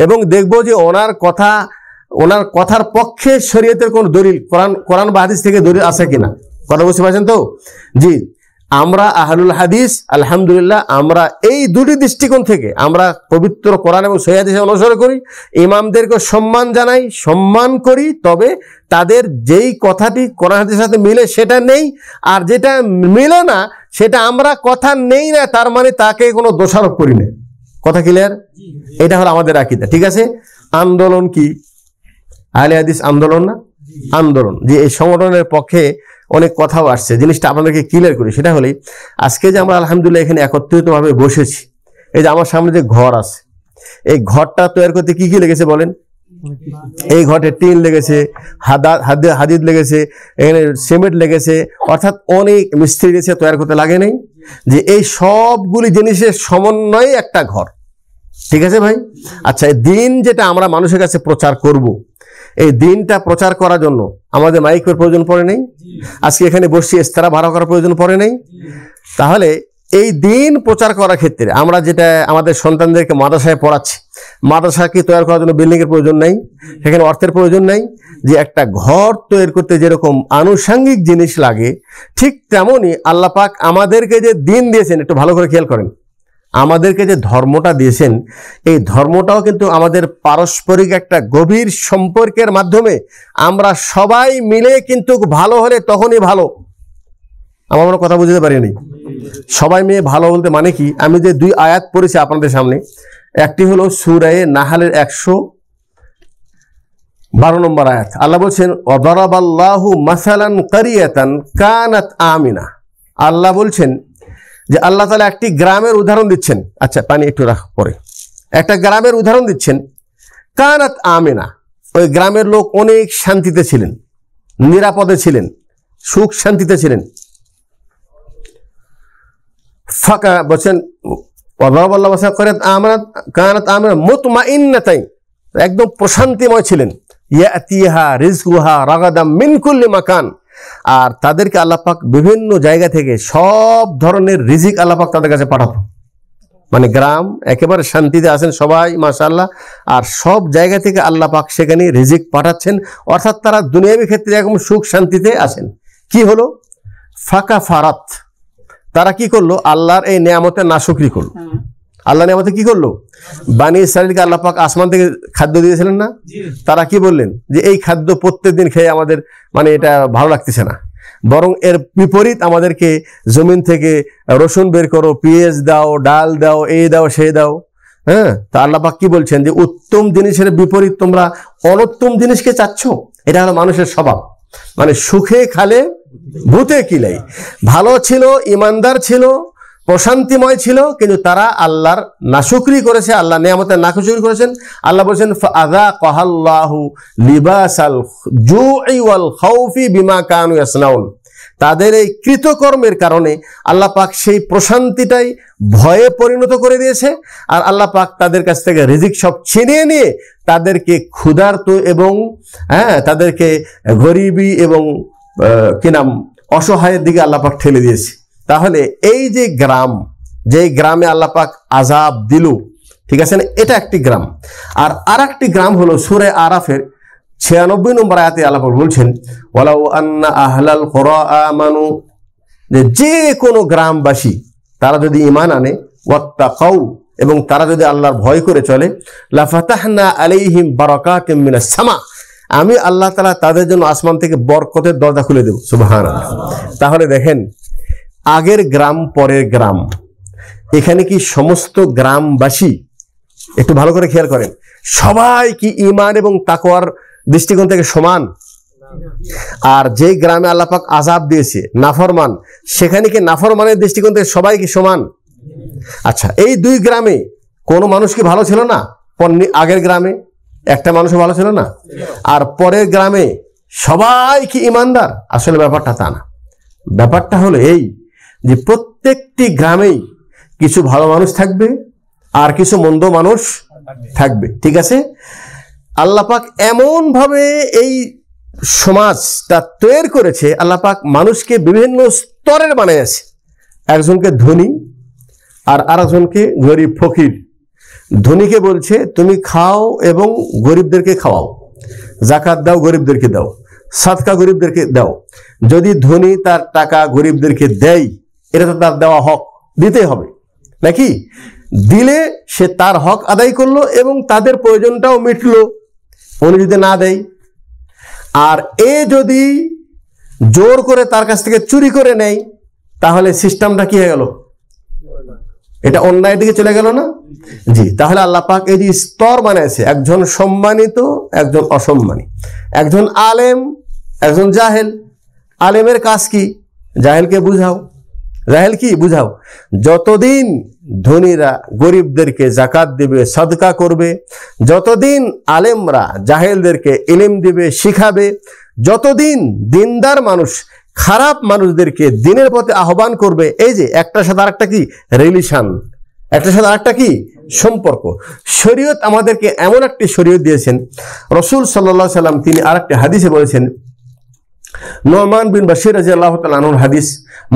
এবং দেখব যে ওনার কথার পক্ষে শরীয়তের কোন দলিল, কোরআন বা হাদিস থেকে দলিল আছে কিনা। কথা বুঝতে পারছেন তো? জি, আমরা আহলুল হাদিস আলহামদুলিল্লাহ, আমরা এই দুটি দৃষ্টিকোণ থেকে আমরা পবিত্র কোরআন এবং সহিহ হাদিস অনুসরণ করি। ইমামদেরকে সম্মান জানাই, সম্মান করি, তবে তাদের যেই কথাটি কোরআন হাদিসের সাথে মিলে সেটা নেই, আর যেটা মিলে না সেটা আমরা কথা নেই না, তার মানে তাকে কোনো দোষারোপ করি না। কথা ক্লিয়ার? এটা হলো আমাদের আকীদা। ঠিক আছে? আন্দোলন কি? আহলে হাদিস আন্দোলন না? আন্দোলন। যে এই সংগঠনের পক্ষে অনেক কথাও আসছে, জিনিসটা আপনাদেরকে ক্লিয়ার করি। সেটা হলে আজকে যে আমরা আলহামদুলিল্লাহ এখানে একত্রিতভাবে বসেছি, এই যে আমার সামনে যে ঘর আছে, এই ঘরটা তৈরি করতে কি কি লেগেছে বলেন? এই ঘরে টিন লেগেছে, হাদিদ লেগেছে, এখানে সিমেন্ট লেগেছে, অর্থাৎ অনেক মিস্ত্রি লেগেছে, তৈরি করতে লাগে নেই। যে এই সবগুলি জিনিসের সমন্বয়ে একটা ঘর। ঠিক আছে ভাই? আচ্ছা, এই দিন যেটা আমরা মানুষের কাছে প্রচার করব, এই দিনটা প্রচার করার জন্য আমাদের মাইকের প্রয়োজন পড়ে নেই? আজকে এখানে বসে ইস্তারা ভাড়া করার প্রয়োজন পড়ে নেই? তাহলে এই দিন প্রচার করার ক্ষেত্রে আমরা যেটা আমাদের সন্তানদেরকে মাদ্রাসায় পড়াচ্ছি, মাদ্রাসাকে তৈরি করার জন্য বিল্ডিংয়ের প্রয়োজন নাই, সেখানে অর্থের প্রয়োজন নাই। যে একটা ঘর তৈরি করতে যেরকম আনুষঙ্গিক জিনিস লাগে, ঠিক তেমনই আল্লাহ পাক আমাদেরকে যে দিন দিয়েছেন, একটু ভালো করে খেয়াল করেন, আমাদেরকে যে ধর্মটা দিয়েছেন, এই ধর্মটাও কিন্তু আমাদের পারস্পরিক একটা গভীর সম্পর্কের মাধ্যমে আমরা সবাই মিলে কিন্তু ভালো হলে তখনই ভালো। আমার মনে কথা বুঝতে পারিনি। সবাই মিলে ভালো বলতে মানে কি, আমি যে দুই আয়াত পড়েছি আপনাদের সামনে, একটি হলো সূরা নাহলের 112 নম্বর আয়াত। আল্লাহ বলছেন ওয়াদারাবাল্লাহু মাসালান কারিয়াতান কানাত আমিনা। আল্লাহ বলছেন যে আল্লাহ তাআলা একটি গ্রামের উদাহরণ দিচ্ছেন। আচ্ছা, পানি একটু রাখ, পরে একটা গ্রামের উদাহরণ দিচ্ছেন। কানাত আমিনা, ওই গ্রামের লোক অনেক শান্তিতে ছিলেন, নিরাপদে ছিলেন, সুখ শান্তিতে ছিলেন। ফাঁকা বলছেন ওয়াদারাবাল্লাহু মাসালান কানাত আমিনা মুতমাইন্নাতাইন, একদম প্রশান্তিময় ছিলেন। ইয়াতিহা রিজকুহা রাগাদাম মিন কুল্লি মাকান, আর তাদেরকে আল্লাহ পাক বিভিন্ন জায়গা থেকে সব ধরনের রিজিক আল্লাহ পাক তাদের কাছে পাঠাতো। মানে গ্রাম একেবারে শান্তিতে আছেন সবাই মাশাআল্লাহ, আর সব জায়গা থেকে আল্লাহ পাক সেখানে রিজিক পাঠাচ্ছেন, অর্থাৎ তারা দুনিয়াবী ক্ষেত্রে একদম সুখ শান্তিতে আছেন। কি হলো? ফাঁকা ফারাত, তারা কি করলো? আল্লাহর এই নিয়ামতের নাশুকরি করলো। আল্লাহ নিয়ামতে কি করলো? বানি ইসরাইলকে আল্লাহ পাক আসমান থেকে খাদ্য দিয়েছিলেন না? তারা কি বললেন যে এই খাদ্য প্রত্যেক দিন খেয়ে আমাদের মানে এটা ভালো লাগতেছে না, বরং এর বিপরীত আমাদেরকে জমিন থেকে রসুন বের করো, পেঁয়াজ দাও, ডাল দাও, এই দাও, সেই দাও। হ্যাঁ, তা আল্লাহ পাক কি বলছেন যে উত্তম জিনিসের বিপরীত তোমরা অনুত্তম জিনিসকে চাচ্ছ। এটা হলো মানুষের স্বভাব, মানে সুখে খালে ভূতে কিলাই। ভালো ছিল, ইমানদার ছিল, প্রশান্তিময় ছিল, কিন্তু তারা আল্লাহর নাশুকরি করেছে, আল্লাহ নিয়ামতের নাশুকরি করেছেন। আল্লাহ বলেছেন ফাআযাকাল্লাহু লিবাসাল জুই ওয়াল খাউফি বিমা কানু ইয়াসনাউন, তাদের এই কৃতকর্মের কারণে আল্লাহ পাক সেই প্রশান্তিটাই ভয়ে পরিণত করে দিয়েছে। আর আল্লাহ পাক তাদের কাছ থেকে রিজিক সব ছিনিয়ে নিয়ে তাদেরকে ক্ষুধার্ত এবং তাদেরকে গরিবী এবং কি নাম অসহায়ের দিকে আল্লাহ পাক ঠেলে দিয়েছে। তাহলে এই যে গ্রাম, যে গ্রামে আল্লাহ পাক আযাব দিল, ঠিক আছে না, এটা একটি গ্রাম। আর আরেকটি গ্রাম হলো সূরা আরাফের 96 নম্বর আয়াতে আল্লাহ পাক বলছেন ওয়ালাউ আন্না আহলাল কুরা আমানু, যে কোনো গ্রামবাসী তারা যদি ঈমান আনে, ওয়াত্তাকাউ, এবং তারা যদি আল্লাহর ভয় করে চলে, লাফাতাহনা আলাইহিম বারাকাতিম মিনাস সামা, আমি আল্লাহ তাআলা তাদের জন্য আসমান থেকে বরকতের দরজা খুলে দেব। সুবহানাল্লাহ। তাহলে দেখেন, আগের গ্রাম পরের গ্রাম, এখানে কি সমস্ত গ্রামবাসী, একটু ভালো করে খেয়াল করেন, সবাই কি ঈমান এবং তাকওয়ার দৃষ্টিকোণ থেকে সমান? আর যে গ্রামে আল্লাহ পাক আযাব দিয়েছে নাফরমান, সেখানে কি নাফরমানের দৃষ্টিকোণ থেকে সবাই কি সমান? আচ্ছা, এই দুই গ্রামে কোনো মানুষ কি ভালো ছিল না? আগের গ্রামে একটা মানুষও ভালো ছিল না, আর পরের গ্রামে সবাই কি ঈমানদার? আসলে ব্যাপারটা তা না। ব্যাপারটা হলো এই যে প্রত্যেকটি গ্রামেই কিছু ভালো মানুষ থাকবে আর কিছু মন্দ মানুষ থাকবে, ঠিক আছে? আল্লাহ পাক এমন ভাবে এই সমাজটা তৈরি করেছে, আল্লাহ পাক মানুষকে বিভিন্ন স্তরের বানিয়েছে। একজনকে ধনী আর আরেকজনকে গরিব ফকির। ধনীকে বলছে তুমি খাও এবং গরিবদেরকে খাওয়াও, যাকাত দাও, গরিবদেরকে দাও, সাদকা গরিবদেরকে দাও। যদি ধনী তার টাকা গরিবদেরকে দেয়, এটা তো তার দেওয়া হক, দিতেই হবে নাকি? দিলে সে তার হক আদায় করলো এবং তাদের প্রয়োজনটাও মিটলো। উনি যদি না দেয়, আর এ যদি জোর করে তার কাছ থেকে চুরি করে নেয়, তাহলে সিস্টেমটা কি হয়ে গেল? এটা অন্যায়ের দিকে চলে গেল না? জি। তাহলে আল্লাহ পাক এই যে স্তর বানিয়েছে, একজন সম্মানিত, একজন অসম্মানী, একজন আলেম, একজন জাহেল। আলেমের কাজ কি? জাহেলকে বুঝাও। জাহেল কি? বুঝাও। যতদিন ধনীরা গরিবদেরকে যাকাত দিবে, সাদকা করবে, যতদিন আলেমরা জাহেলদেরকে ইলম দিবে, শিখাবে, যতদিন দিনদার মানুষ খারাপ মানুষদেরকে দিনের পথে আহ্বান করবে, এই যে একটার সাথে আরেকটা কি রিলেশন, একটার সাথে আরেকটা কি সম্পর্ক। শরীয়ত আমাদেরকে এমন একটি শরীয়ত দিয়েছেন, রাসূল সাল্লাল্লাহু আলাইহি সাল্লাম তিনি আরেকটি হাদিসে বলেছেন, নোমান বিন বাশির রাদিয়াল্লাহু তাআলা আনহুর হাদিস,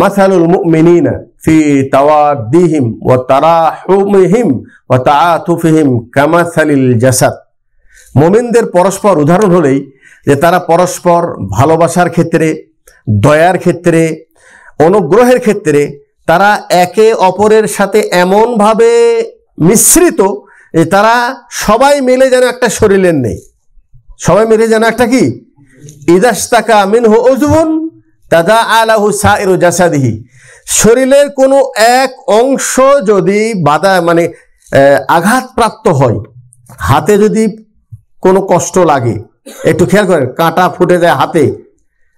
মাসালুল মুমিনিনা ফি তাওয়াদ্দিহিম ওয়া তারাহুমিহিম ওয়া তাআতুফিহিম কামাসালিল জাসাদ। মুমিনদের পরস্পর উদাহরণ হলেই যে তারা পরস্পর ভালোবাসার ক্ষেত্রে, দয়ার ক্ষেত্রে, অনুগ্রহের ক্ষেত্রে তারা একে অপরের সাথে এমনভাবে মিশ্রিত যে তারা সবাই মিলে যেন একটা শরীরের নেই, সবাই মিলে যেন একটা কি ইদাশতাকা মিনহু উযবুন তাদাআ লাহু সাইরু জাসাদিহি। শরীরের কোনো এক অংশ যদি আঘাতপ্রাপ্ত হয়, হাতে যদি কোনো কষ্ট লাগে, একটু খেয়াল করেন, কাঁটা ফুটে যায় হাতে,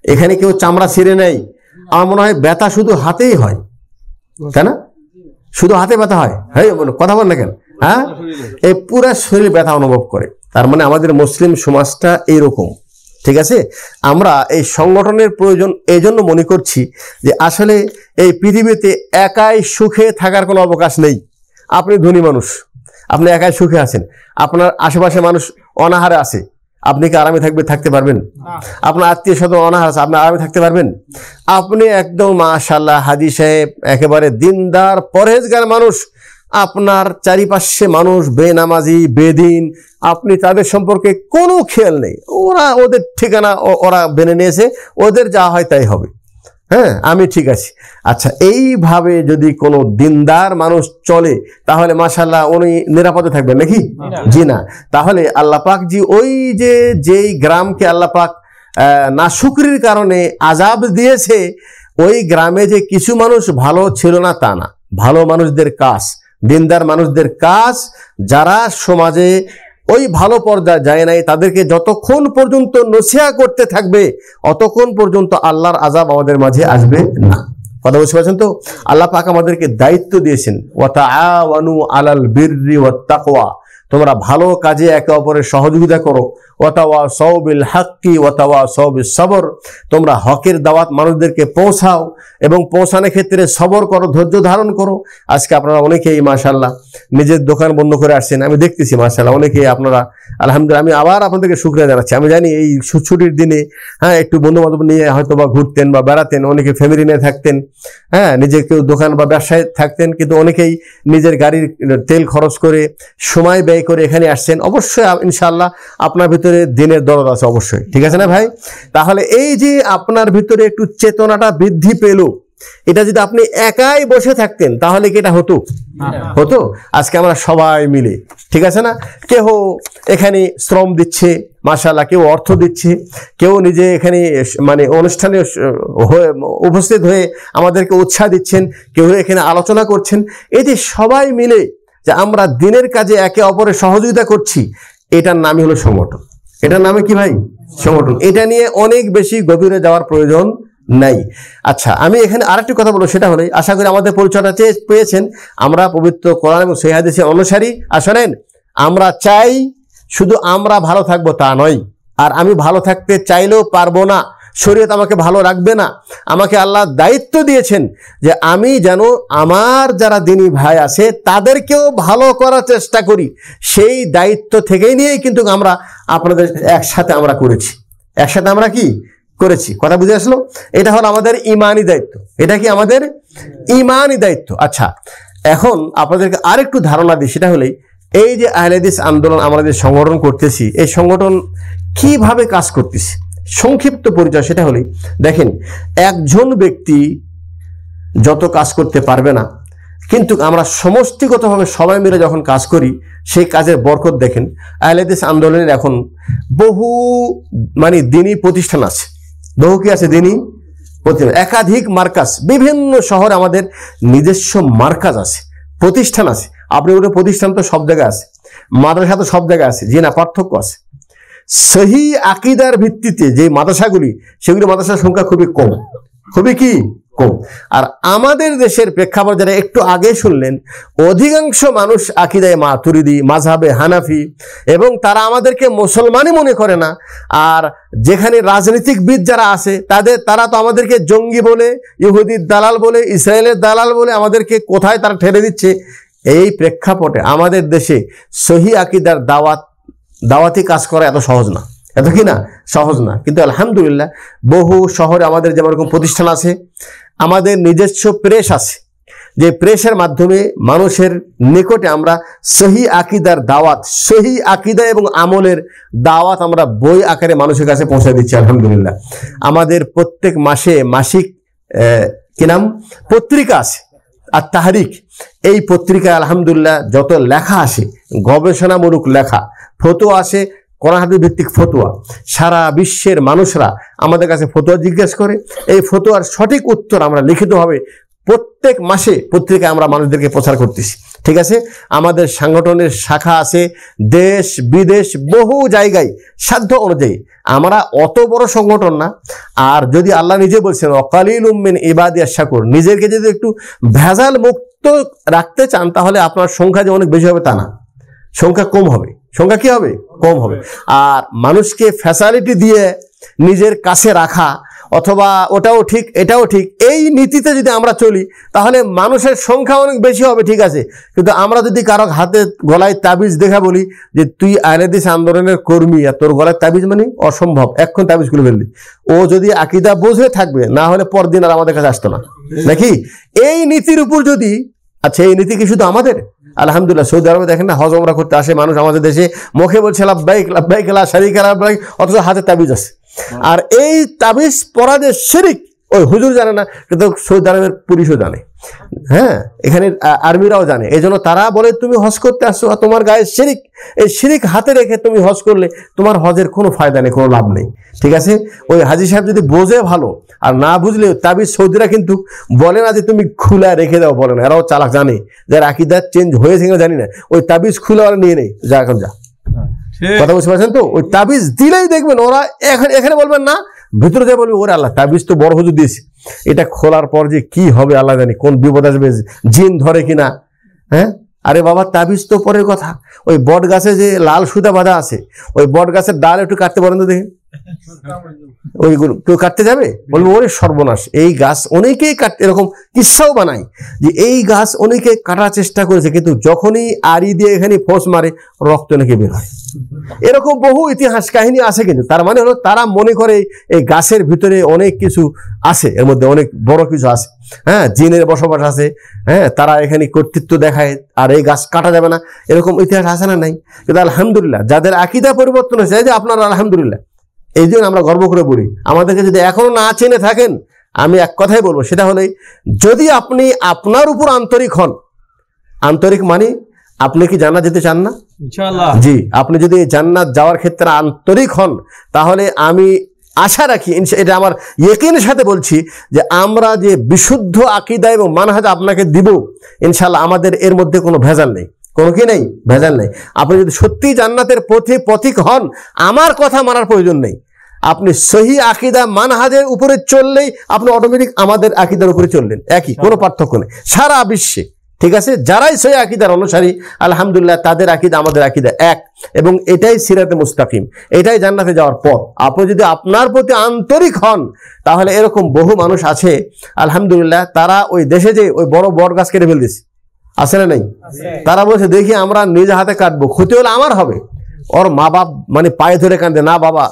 এখানে কেউ চামড়া ছিঁড়ে নেয়, আমার মনে হয় ব্যথা শুধু হাতেই হয়, তাই না? শুধু হাতে ব্যথা হয়, হ্যাঁ কথা বল না কেন? হ্যাঁ, এই পুরা শরীর ব্যথা অনুভব করে। তার মানে আমাদের মুসলিম সমাজটা এইরকম, ঠিক আছে? আমরা এই সংগঠনের প্রয়োজন এই জন্য মনে করছি যে আসলে এই পৃথিবীতে একাই সুখে থাকার কোনো অবকাশ নেই। আপনি ধনী মানুষ, আপনি একাই সুখে আছেন, আপনার আশেপাশে মানুষ অনাহারে আছে, আপনি কি আরামে থাকতে পারবেন? আপনার আত্মীয় স্বজন অনাহার আছে, আপনি আরামে থাকতে পারবেন? আপনি একদম মাশাআল্লাহ হাজী সাহেব, একেবারে দিনদার পরহেজগার মানুষ, আপনার চারিপাশে মানুষ বেনামাজি বেদিন, আপনি তাদের সম্পর্কে কোনো খেয়াল নেই, ওদের ঠিকানা ওরা বেনে নিয়েছে, ওদের যা হয় তাই হবে, হ্যাঁ আমি ঠিক আছি। আচ্ছা, এইভাবে যদি কোনো দিনদার মানুষ চলে তাহলে মাশাআল্লাহ উনি নিরাপদে থাকবেন নাকি? জি না। তাহলে আল্লাহ পাক জি ওই যেই গ্রামকে আল্লাহ পাক নাশুকরির কারণে আযাব দিয়েছে, ওই গ্রামে যে কিছু মানুষ ভালো ছিল না তা না, ভালো মানুষদের কাজ, দিনদার মানুষদের কাজ, যারা সমাজে ওই ভালো পর্যায়ে যায় নাই, তাদেরকে যতক্ষণ পর্যন্ত নসিহত করতে থাকবে অতক্ষণ পর্যন্ত আল্লাহর আযাব আমাদের মাঝে আসবে না। কথা বুঝতে পারছেন তো? আল্লাহ পাক আমাদেরকে দায়িত্ব দিয়েছেন, ওয়া তাআওয়ানু আলাল বিররি ওয়াত তাকওয়া, তোমরা ভালো কাজে একে অপরের সহযোগিতা করো, ওয়া তাওয়াসাউ বিল হাক্কি ওয়া তাওয়াসাউ বিস সবর, তোমরা হকের দাওয়াত মানুষদেরকে পৌঁছাও এবং পৌঁছানোর ক্ষেত্রে সবর করো, ধৈর্য ধারণ করো। আজকে আপনারা অনেকেই মাশাআল্লাহ নিজের দোকান বন্ধ করে আসছেন, আমি দেখতেছি মাশাআল্লাহ অনেকেই আপনারা, আলহামদুলিল্লাহ আমি আবার আপনাদেরকে শুকরিয়া জানাচ্ছি। আমি জানি এই ছুটির দিনে হ্যাঁ একটু বন্ধু বান্ধব নিয়ে হয়তো বা ঘুরতেন বা বেড়াতেন, অনেকে ফ্যামিলি নিয়ে থাকতেন, হ্যাঁ নিজে কেউ দোকান বা ব্যবসায় থাকতেন, কিন্তু অনেকেই নিজের গাড়ির তেল খরচ করে সময় ব্যয় করে এখানে আসছেন। অবশ্যই ইনশাআল্লাহ আপনার ভিতরে দিনের দরদ আছে, অবশ্যই, ঠিক আছে না ভাই? তাহলে এই যে আপনার ভিতরে একটু চেতনাটা বৃদ্ধি পেল, এটা যদি আপনি একাই বসে থাকতেন তাহলে কি এটা হতো? হতো? আজকে আমরা সবাই মিলে, ঠিক আছে না, কেউ এখানে শ্রম দিচ্ছে মাশাআল্লাহ, কেউ অর্থ দিচ্ছে, কেউ নিজে এখানে অনুষ্ঠানে উপস্থিত হয়ে আমাদেরকে উৎসাহ দিচ্ছেন, কেউ এখানে আলোচনা করছেন। এই যে সবাই মিলে যে আমরা দিনের কাজে একে অপরের সহযোগিতা করছি, এটার নামই হলো সংগঠন। এটার নামে কি ভাই? সংগঠন। এটা নিয়ে অনেক বেশি গভীরে যাওয়ার প্রয়োজন নাই। আচ্ছা, আমি এখানে আরেকটি কথা বলবো, সেটা হলো আশা করি আমাদের পরিচয়টা পেয়েছেন, আমরা পবিত্র কোরআন এবং সহিহ হাদিসের অনুসারী। আসলেন আমরা চাই শুধু আমরা ভালো থাকবো তা নয়, আর আমি ভালো থাকতে চাইলেও পারবো না, শরীয়ত আমাকে ভালো রাখবে না। আমাকে আল্লাহ দায়িত্ব দিয়েছেন যে আমি যেন আমার যারা দিনী ভাই আছে তাদেরকেও ভালো করার চেষ্টা করি। সেই দায়িত্ব থেকেই নিয়েই কিন্তু আমরা আপনাদের একসাথে আমরা করেছি, একসাথে আমরা কি করেছি, কথা বুঝে আসলো? এটা হলো আমাদের ইমানি দায়িত্ব। এটা কি আমাদের ইমানি দায়িত্ব? আচ্ছা, এখন আপনাদেরকে আরেকটু ধারণা দিই, সেটা হলেই এই যে আহলে হাদিস আন্দোলন আমরা যে সংগঠন করতেছি, এই সংগঠন কিভাবে কাজ করতেছি সংক্ষিপ্ত পরিচয় সেটা হলেই, দেখেন একজন ব্যক্তি যত কাজ করতে পারবে না, কিন্তু আমরা সমষ্টিগতভাবে সবাই মিলে যখন কাজ করি সেই কাজের বরকত দেখেন। আহলে হাদিস আন্দোলনের এখন বহু দ্বীনি প্রতিষ্ঠান আছে, বহু কি আছে দ্বীনি প্রতিষ্ঠান, একাধিক মার্কাজ, বিভিন্ন শহরে আমাদের নিজস্ব মার্কাজ আছে, প্রতিষ্ঠান আছে। আপনি বলে প্রতিষ্ঠান তো সব জায়গায় আছে, মাদ্রাসা তো সব জায়গায় আছে, জি না, পার্থক্য আছে। সহি আকীদার ভিত্তিতে যে মাদ্রাসাগুলি, সেগুলি মাদ্রাসার সংখ্যা খুবই কম, খুবই কি কম। আর আমাদের দেশের প্রেক্ষাপট যারা একটু আগে শুনলেন, অধিকাংশ মানুষ আকীদায়ে মাতুরিদি, মাযহাবে হানাফি, এবং তারা আমাদেরকে মুসলমানই মনে করে না। আর যেখানে রাজনীতিকবিদ যারা আছে তারা তো আমাদেরকে জঙ্গি বলে, ইহুদির দালাল বলে, ইসরায়েলের দালাল বলে আমাদেরকে কোথায় তারা ঠেলে দিচ্ছে। এই প্রেক্ষাপটে আমাদের দেশে সহি আকীদার দাওয়াতি কাজ করা এত সহজ না, এত কি না সহজ না। কিন্তু আলহামদুলিল্লাহ বহু শহরে আমাদের যেমন এরকম প্রতিষ্ঠান আছে, আমাদের নিজস্ব প্রেস আছে, যে প্রেসের মাধ্যমে মানুষের নিকটে আমরা সহি আকিদার দাওয়াত, সহি আকিদা এবং আমলের দাওয়াত আমরা বই আকারে মানুষের কাছে পৌঁছে দিচ্ছি আলহামদুলিল্লাহ। আমাদের প্রত্যেক মাসে মাসিক কি নাম পত্রিকা আছে আর তাহরিক, এই পত্রিকায় আলহামদুলিল্লাহ যত লেখা আসে, গবেষণামূলক লেখা, ফতোয়া আসে, কোরআন হাদিস ভিত্তিক ফতোয়া, সারা বিশ্বের মানুষরা আমাদের কাছে ফতোয়া জিজ্ঞেস করে। এই ফতোয়ার সঠিক উত্তর আমরা লিখিতভাবে প্রত্যেক মাসে পত্রিকায় আমরা মানুষদেরকে প্রচার করতেছি। ঠিক আছে, আমাদের সংগঠনের শাখা আছে দেশ বিদেশ বহু জায়গায় সাধ্য অনুযায়ী। আমরা অত বড় সংগঠন না, আর যদি আল্লাহ নিজে বলছেন ওয়াকালিলুম মিন ইবাদিয়াশ শাকুর, নিজেকে যদি একটু ভেজাল মুক্ত রাখতে চান তাহলে আপনার সংখ্যা যে অনেক বেশি হবে তা না, সংখ্যা কম হবে। সংখ্যা কি হবে? কম হবে। আর মানুষকে ফ্যাসিলিটি দিয়ে নিজের কাছে রাখা অথবা ওটাও ঠিক এটাও ঠিক, এই নীতিতে যদি আমরা চলি তাহলে মানুষের সংখ্যা অনেক বেশি হবে। ঠিক আছে, কিন্তু আমরা যদি কারো হাতে গলায় তাবিজ দেখা বলি যে তুই আহলে হাদিস আন্দোলনের কর্মী আর তোর গলায় তাবিজ, মানে অসম্ভব, এখন তাবিজ খুলে ফেললি, ও যদি আকীদা বোঝে থাকবে, না হলে পরদিন আর আমাদের কাছে আসতো না নাকি? এই নীতির উপর যদি, আচ্ছা এই নীতি কি শুধু আমাদের? আলহামদুলিল্লাহ সৌদি আরবে দেখেন না, হজ ওমরা করতে আসে মানুষ আমাদের দেশে, মুখে বলছে লাব্বাইক লাব্বাইক লা শারীকা লাক লাব্বাইক, অথচ হাতে তাবিজ আছে। আর এই তাবিজ পরা যে শিরিক, ওই হুজুর জানে না, কিন্তু সৌদি আরবের পুলিশও জানে, হ্যাঁ এখানে আর্মিরাও জানে। এই জন্য তারা বলে তুমি হজ করতে আসছো আর তোমার গায়ে শিরিক, এই শিরিক হাতে রেখে তুমি হজ করলে তোমার হজের কোনো ফায়দা নেই, কোনো লাভ নেই। ঠিক আছে, ওই হাজি সাহেব যদি বোঝে ভালো, আর না বুঝলে তাবিজ সৌদিরা কিন্তু বলে না যে তুমি খুলা রেখে দাও, বলে না, এরাও চালাক, জানে যার আকীদা চেঞ্জ হয়েছে কিনা জানি না, ওই তাবিজ খুলে ওরা নিয়ে নেই, যা এখন যা। কথা বুঝতে পারছেন তো? ওই তাবিজ দিলেই দেখবেন ওরা এখানে বলবেন না, ভিতরে যা বলবে ওরে আল্লাহ তাবিজ তো বড় হুজুর দিয়েছে, এটা খোলার পর যে কি হবে আল্লাহ জানি, কোন বিপদ আসবে, জিন ধরে কিনা। হ্যাঁ, আরে বাবা তাবিজ তো পরের কথা, ওই বট গাছে যে লাল সুতা বাঁধা আছে, ওই বট গাছের ডাল একটু কাটতে পারেন তো দেখেন, ওইগুলো কেউ কাটতে যাবে? বলবো ওরে সর্বনাশ, এই গাছ অনেকেই কাটতে, এরকম কিস্সাও বানাই যে এই গাছ অনেকে কাটার চেষ্টা করেছে, কিন্তু যখনই আড়ি দিয়ে এখানে ফোঁস মারে রক্ত নাকি বের হয়। এরকম বহু ইতিহাস কাহিনী আছে, কিন্তু তার মানে হলো তারা মনে করে এই গাছের ভিতরে অনেক কিছু আছে, এর মধ্যে অনেক বড় কিছু আছে, হ্যাঁ জিনের বসবাস আছে, হ্যাঁ তারা এখানে কর্তৃত্ব দেখায়, আর এই গাছ কাটা যাবে না, এরকম ইতিহাস আছে না? নাই। কিন্তু আলহামদুলিল্লাহ যাদের আকীদা পরিবর্তন হয়েছে, যে আপনারা আলহামদুলিল্লাহ, এই জন্য আমরা গর্ব করে বলি, আমাদেরকে যদি এখনো না চেনে থাকেন, আমি এক কথাই বলবো, সেটা হলেই যদি আপনি আপনার উপর আন্তরিক হন, আন্তরিক মানে আপনি কি জান্নাত যেতে চান না? ইনশাআল্লাহ জি, আপনি যদি জান্নাত যাওয়ার ক্ষেত্রে আন্তরিক হন, তাহলে আমি আশা রাখি, এটা আমার ইয়কিনের সাথে বলছি, যে আমরা যে বিশুদ্ধ আকীদা এবং মানহাজ আপনাকে দিব ইনশাআল্লাহ, আমাদের এর মধ্যে কোনো ভেজাল নেই, কোনো কি নেই, ভেজাল নেই। আপনি যদি সত্যি জান্নাতের পথিক হন, আমার কথা মানার প্রয়োজন নেই, আপনি সহি আকীদা মানহাজের উপরে চললেই আপনি অটোমেটিক আমাদের আকীদার উপরে চললেন, একই, কোনো পার্থক্য নেই সারা বিশ্বে। ঠিক আছে, যারাই সহি আকীদার অনুসারী আলহামদুলিল্লাহ তাদের আকীদা আমাদের আকীদা এক, এবং এটাই সিরাতে মুস্তাকিম, এটাই জান্নাতে যাওয়ার পথ। আপনি যদি আপনার প্রতি আন্তরিক হন, তাহলে এরকম বহু মানুষ আছে আলহামদুলিল্লাহ, তারা ওই দেশে যে ওই বড় বট গাছ কেটে ফেলতেছে, আছে না নাই? তারা বলছে দেখি আমরা নিজ হাতে কাটবো, ক্ষতি হলে আমার হবে। ওর মা বাপ মানে পায়ে ধরে কাঁদে, না বাবা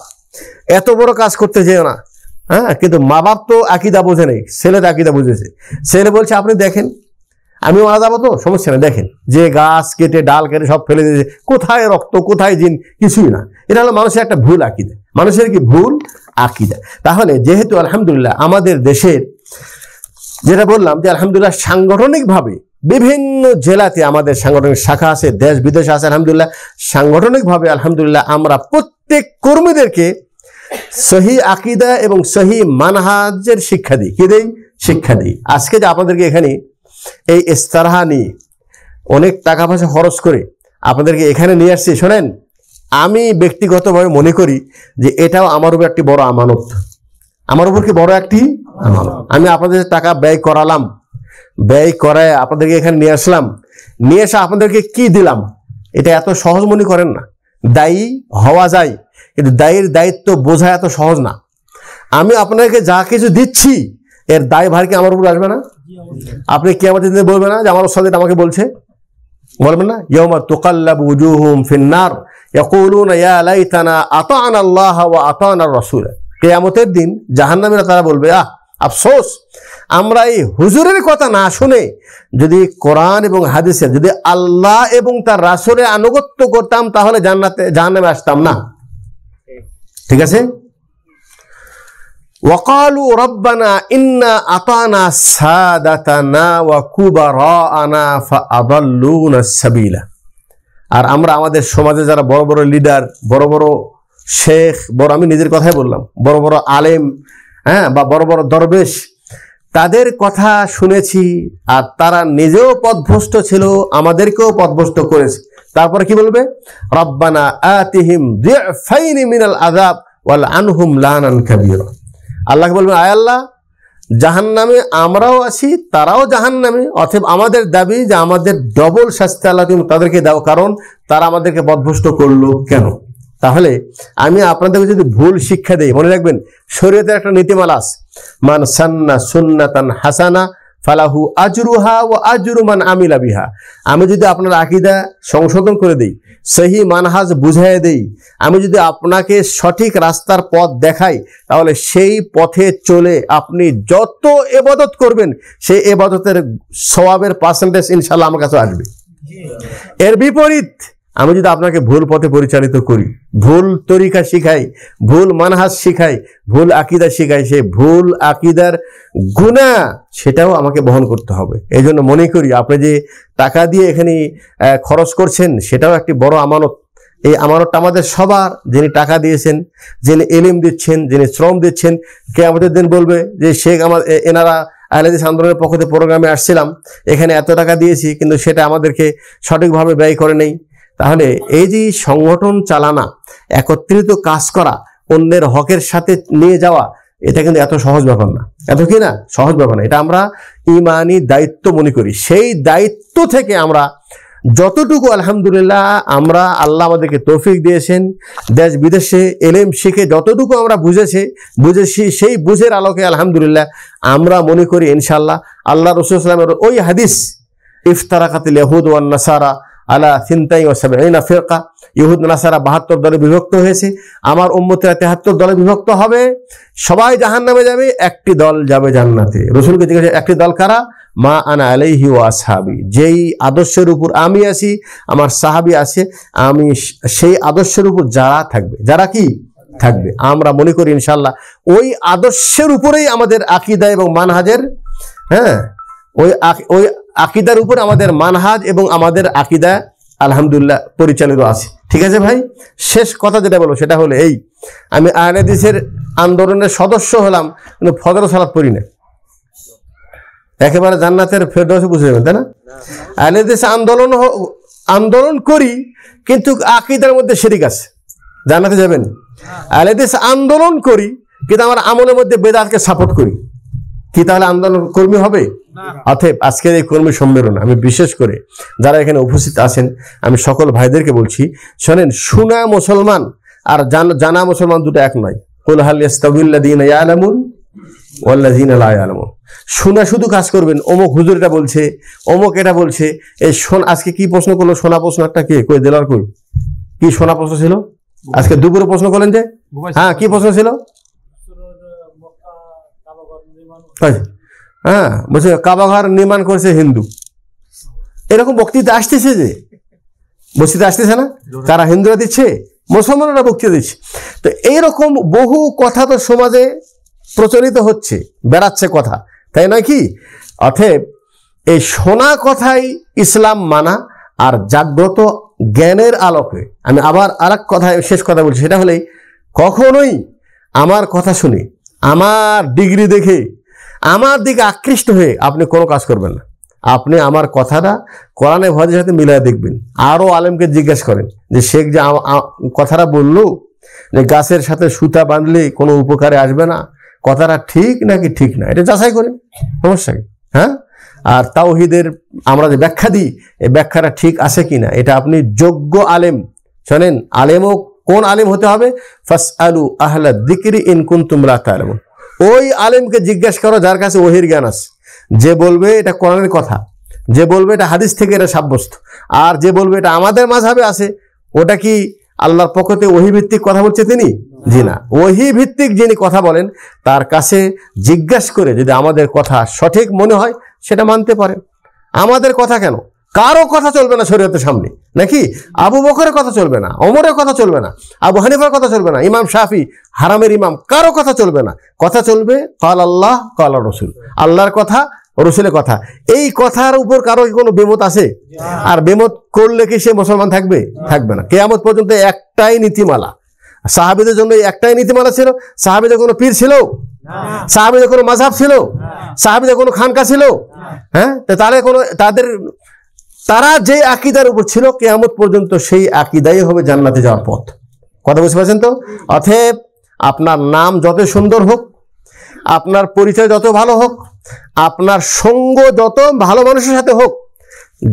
এত বড় কাজ করতে যেও না। হ্যাঁ, কিন্তু মা বাপ তো আকীদা বোঝে নেই, ছেলে তো আকীদা বুঝেছে। ছেলে বলছে আপনি দেখেন আমি মারা যাবো তো সমস্যা নেই, দেখেন যে গাছ কেটে ডাল কেটে সব ফেলে দিয়েছে, কোথায় রক্ত কোথায় জিন, কিছুই না। এটা হলো মানুষের একটা ভুল আকীদা, মানুষের কি ভুল আকীদা। তাহলে যেহেতু আলহামদুলিল্লাহ আমাদের দেশের, যেটা বললাম যে আলহামদুলিল্লাহ সাংগঠনিকভাবে বিভিন্ন জেলাতে আমাদের সাংগঠনিক শাখা আছে, দেশ বিদেশে আছে, আলহামদুলিল্লাহ সাংগঠনিকভাবে আলহামদুলিল্লাহ আমরা প্রত্যেক কর্মীদেরকে সহি আকীদা এবং সহি মানহাজের শিক্ষা দিই। কি দেই? শিক্ষা দিই। আজকে যে আপনাদেরকে এখানে এই ইস্তারহা নিয়ে অনেক টাকা পয়সা খরচ করে আপনাদেরকে এখানে নিয়ে আসছি, শোনেন আমি ব্যক্তিগতভাবে মনে করি যে এটাও আমার উপর একটি বড় আমানত, আমার উপর কি বড় একটি আমানত। আমি আপনাদের টাকা ব্যয় করালাম, ব্যয় করায় আপনাদেরকে এখানে নিয়ে আসলাম, নিয়ে এসে আপনাদেরকে কি দিলাম, এটা এত সহজ মনে করেন না। দায়ী হওয়া যায়, কিন্তু দায়ীর দায়িত্ব বোঝা এত সহজ না। আমি আপনাদেরকে যা কিছু দিচ্ছি এর দায়ভার কি আমার উপর আসবে না? আপনি কিয়ামতের দিনে বলবেন না যে আমার ওস্তাদ আমাকে বলছে, বলবেন না ইয়াউমা তুকাল্লাবু উজুহুম ফিন্নার ইয়াকুলুনা ইয়া লাইতানা আতা'না আল্লাহ ওয়া আতা'না আর রাসূল। কিয়ামতের দিন জাহান্নামীরা তারা বলবে, আফসোস, আমরা এই হুজুরের কথা না শুনে যদি কোরআন এবং হাদিসের, যদি আল্লাহ এবং তার রাসূলের আনুগত্য করতাম তাহলে জাহান্নামে আসতাম না। ঠিক আছে? ওয়াকালু রব্বানা ইন্না আতানা সাদাতানা ওয়া কুবারানা ফাআদাল্লুনা সাবিলা। আর আমরা আমাদের সমাজে যারা বড় বড় লিডার, বড় বড় শেখ, আমি নিজের কথাই বললাম, বড় বড় আলেম, হ্যাঁ, বা বড় বড় দরবেশ, তাদের কথা শুনেছি আর তারা নিজেও পথভ্রষ্ট ছিল, আমাদেরকেও পথভ্রষ্ট করেছে। তারপরে কি বলবে? রব্বানা আতিহিম দিফাইনি মিনাল আযাব ওয়াল আনহুম লানান কাবীরা। আল্লাহকে বলবেন, আয় আল্লাহ, জাহান্নামে আমরাও আছি, তারাও জাহান্নামে, অতএব আমাদের দাবি যে আমাদের ডবল শাস্তি আল্লাহ তুমি তাদেরকে দাও, কারণ তারা আমাদেরকে পথভ্রষ্ট করলো কেন। তাহলে আমি আপনাদেরকে যদি ভুল শিক্ষা দেই, মনে রাখবেন শরীয়তের একটা নীতিমালা আছে, মান সান্না সুন্নাতান হাসানা ফালাহু আজরুহা ওয়া আজরু মান আমিলা বিহা। আমি যদি আপনার আকীদা সংশোধন করে দেই, সহি মানহাজ বুঝাইয়ে দেই, আমি যদি আপনাকে সঠিক রাস্তার পথ দেখাই, তাহলে সেই পথে চলে আপনি যত ইবাদত করবেন সেই ইবাদতের সওয়াবের পার্সেন্টেজ ইনশাআল্লাহ আমার কাছে আসবে। এর বিপরীত আমি যদি আপনাকে ভুল পথে পরিচালিত করি, ভুল তরিকা শিখাই, ভুল মানহাজ শিখাই, ভুল আকীদা শিখাই, সেই ভুল আকীদার গুনাহ সেটাও আমাকে বহন করতে হবে। এই জন্য মনে করি আপনি যে টাকা দিয়ে এখানে খরচ করছেন সেটাও একটি বড় আমানত। এই আমানতটা আমাদের সবার, যিনি টাকা দিয়েছেন, যিনি ইলম দিচ্ছেন, যিনি শ্রম দিচ্ছেন, কিয়ামতের দিন বলবে যে শেখ এনারা আহলে হাদিস আন্দোলনের পক্ষ থেকে প্রোগ্রামে আসছিলাম, এখানে এত টাকা দিয়েছি, কিন্তু সেটা আমাদেরকে সঠিকভাবে ব্যয় করে নেই। তাহলে এই যে সংগঠন চালানা, একত্রিত কাজ করা, অন্যের হকের সাথে নিয়ে যাওয়া, এটা কিন্তু এত সহজ ব্যাপার না, এত কি না সহজ ব্যাপার না। এটা আমরা ইমানি দায়িত্ব মনে করি। সেই দায়িত্ব থেকে আমরা যতটুকু আলহামদুলিল্লাহ আমরা আল্লাহ আমাদেরকে তৌফিক দিয়েছেন, দেশ বিদেশে এলেম শিখে যতটুকু আমরা বুঝেছি সেই বুঝের আলোকে আলহামদুলিল্লাহ আমরা মনে করি ইনশাআল্লাহ আল্লাহ রাসূল সাল্লাল্লাহু আলাইহি ওয়াসাল্লামের ওই হাদিস, ইফতারাকাতিল ইয়াহুদ ওয়ান নাসারা আলা 72 ফিরকা, ইহুদ নাসারা 72 দলে বিভক্ত হয়েছে, আমার উম্মতেরা 73 দলে বিভক্ত হবে, সবাই জাহান্নামে যাবে, একটি দল যাবে জান্নাতে। রাসূলকে জিজ্ঞাসা, একটি দল কারা? মা আনা আলাইহি ওয়া আসহাবি, যেই আদর্শের উপর আমি আছি, আমার সাহাবী আছে, আমি সেই আদর্শের উপর যারা থাকবে, যারা কি থাকবে, আমরা মনে করি ইনশাআল্লাহ ওই আদর্শের উপরেই আমাদের আকীদা এবং মানহাজের, হ্যাঁ, ওই আকীদার উপর আমাদের মানহাজ এবং আমাদের আকীদা আলহামদুলিল্লাহ পরিচালিত আছে। ঠিক আছে ভাই, শেষ কথা যেটা বলবো সেটা হলো এই, আমি আহলে হাদিসের আন্দোলনের সদস্য হলাম, কিন্তু ফজর সালাত পড়ি না, একেবারে জান্নাতের ফেরদাউসে বুঝে যাবেন, তাই না? আহলে হাদিস আন্দোলন করি, কিন্তু আকীদার মধ্যে শিরক আছে, জান্নাতে যাবেন। আহলে হাদিস আন্দোলন করি, কিন্তু আমার আমলের মধ্যে বেদাতকে সাপোর্ট করি, কি তাহলে আন্দোলন কর্মী হবে? অতএব আজকের এই কর্মী সম্মেলন আমি বিশেষ করে যারা এখানে উপস্থিত আছেন, আমি সকল ভাইদেরকে বলছি, শোনেন, শোনা মুসলমান আর জানা মুসলমান দুটো এক নয়। কুল হাল ইয়াস্তাবিল্লাযীনা ইয়ালামুন ওয়াল্লাযীনা লা ইয়ালামুন। শোনা শুধু কাজ করবেন, অমুক হুজুর এটা বলছে, অমুক এটা বলছে, এই আজকে কি প্রশ্ন করলো? শোনা প্রশ্ন একটা কে কই দিলার কই কি শোনা প্রশ্ন ছিল? আজকে দুপুরে প্রশ্ন করলেন যে, হ্যাঁ, কি প্রশ্ন ছিল? হ্যাঁ, বলছে কাবাঘর নির্মাণ করেছে হিন্দু, এরকম বক্তৃতা আসতেছে, যে বক্তৃতা আসতেছে না, কারা? হিন্দুরা দিচ্ছে, মুসলমানরা বক্তৃতা দিচ্ছে। তো এইরকম বহু কথা তো সমাজে প্রচলিত হচ্ছে, বেড়াচ্ছে কথা, তাই নয় কি? অতএব এই শোনা কথাই ইসলাম মানা, আর জাগ্রত জ্ঞানের আলোকে আমি আবার আরেক কথা, শেষ কথা বলছি, সেটা হলেই কখনোই আমার কথা শুনে, আমার ডিগ্রি দেখে, আমার দিকে আকৃষ্ট হয়ে আপনি কোনো কাজ করবেন না। আপনি আমার কথাটা কোরআনে হাদিসের সাথে মিলাই দেখবেন, আরো আলেমকে জিজ্ঞেস করেন যে শেখ যে কথাটা বললো যে গাছের সাথে সুতা বাঁধলে কোনো উপকারে আসবে না, কথাটা ঠিক নাকি ঠিক না, এটা যাচাই করেন, সমস্যা কি? হ্যাঁ, আর তাওহীদের আমরা যে ব্যাখ্যা দিই, এই ব্যাখ্যাটা ঠিক আছে কিনা, এটা আপনি যোগ্য আলেম, শোনেন, আলেমও কোন আলেম হতে হবে? ফাসআলু আহলা যিকরি ইন কুনতুম লা তা'লামুন। ওই আলেমকে জিজ্ঞাসা করো যার কাছে ওহীর জ্ঞান আছে, যে বলবে এটা কোরআনের কথা, যে বলবে এটা হাদিস থেকে এটা সাব্যস্ত, আর যে বলবে এটা আমাদের মাযহাবে আছে, ওটা কি আল্লাহর পক্ষ থেকে ওহী ভিত্তিক কথা বলছে তিনি? জি না, ওহি ভিত্তিক যিনি কথা বলেন তার কাছে জিজ্ঞাসা করে যদি আমাদের কথা সঠিক মনে হয় সেটা মানতে পারেন। আমাদের কথা কেন, কারো কথা চলবে না শরীয়তের সামনে, নাকি আবু বকরের কথা চলবে না, ওমরের কথা চলবে না, আবু হানিফার কথা চলবে না, ইমাম শাফি হারামের ইমাম, কারো কথা চলবে না। কথা চলবে কাল আল্লাহ কাল রসুল, আল্লাহর কথা রসুলের কথা। এই কথার উপর কারো কোনো বেমত আছে? আর বেমত করলে কি সে মুসলমান থাকবে? থাকবে না। কিয়ামত পর্যন্ত একটাই নীতিমালা, সাহাবীদের জন্য একটাই নীতিমালা ছিল। সাহাবীদের কোনো পীর ছিল? সাহাবীদের কোনো মাযহাব ছিল? সাহাবীদের কোনো খানকা ছিল? হ্যাঁ, তাহলে কোনো তারা যে আকীদার উপর ছিল কিয়ামত পর্যন্ত সেই আকীদাই হবে জান্নাতে যাওয়ার পথ। কথা বুঝতে পারছেন তো? অতএব আপনার নাম যত সুন্দর হোক, আপনার পরিচয় যত ভালো হোক, আপনার সঙ্গ যত ভালো মানুষের সাথে হোক,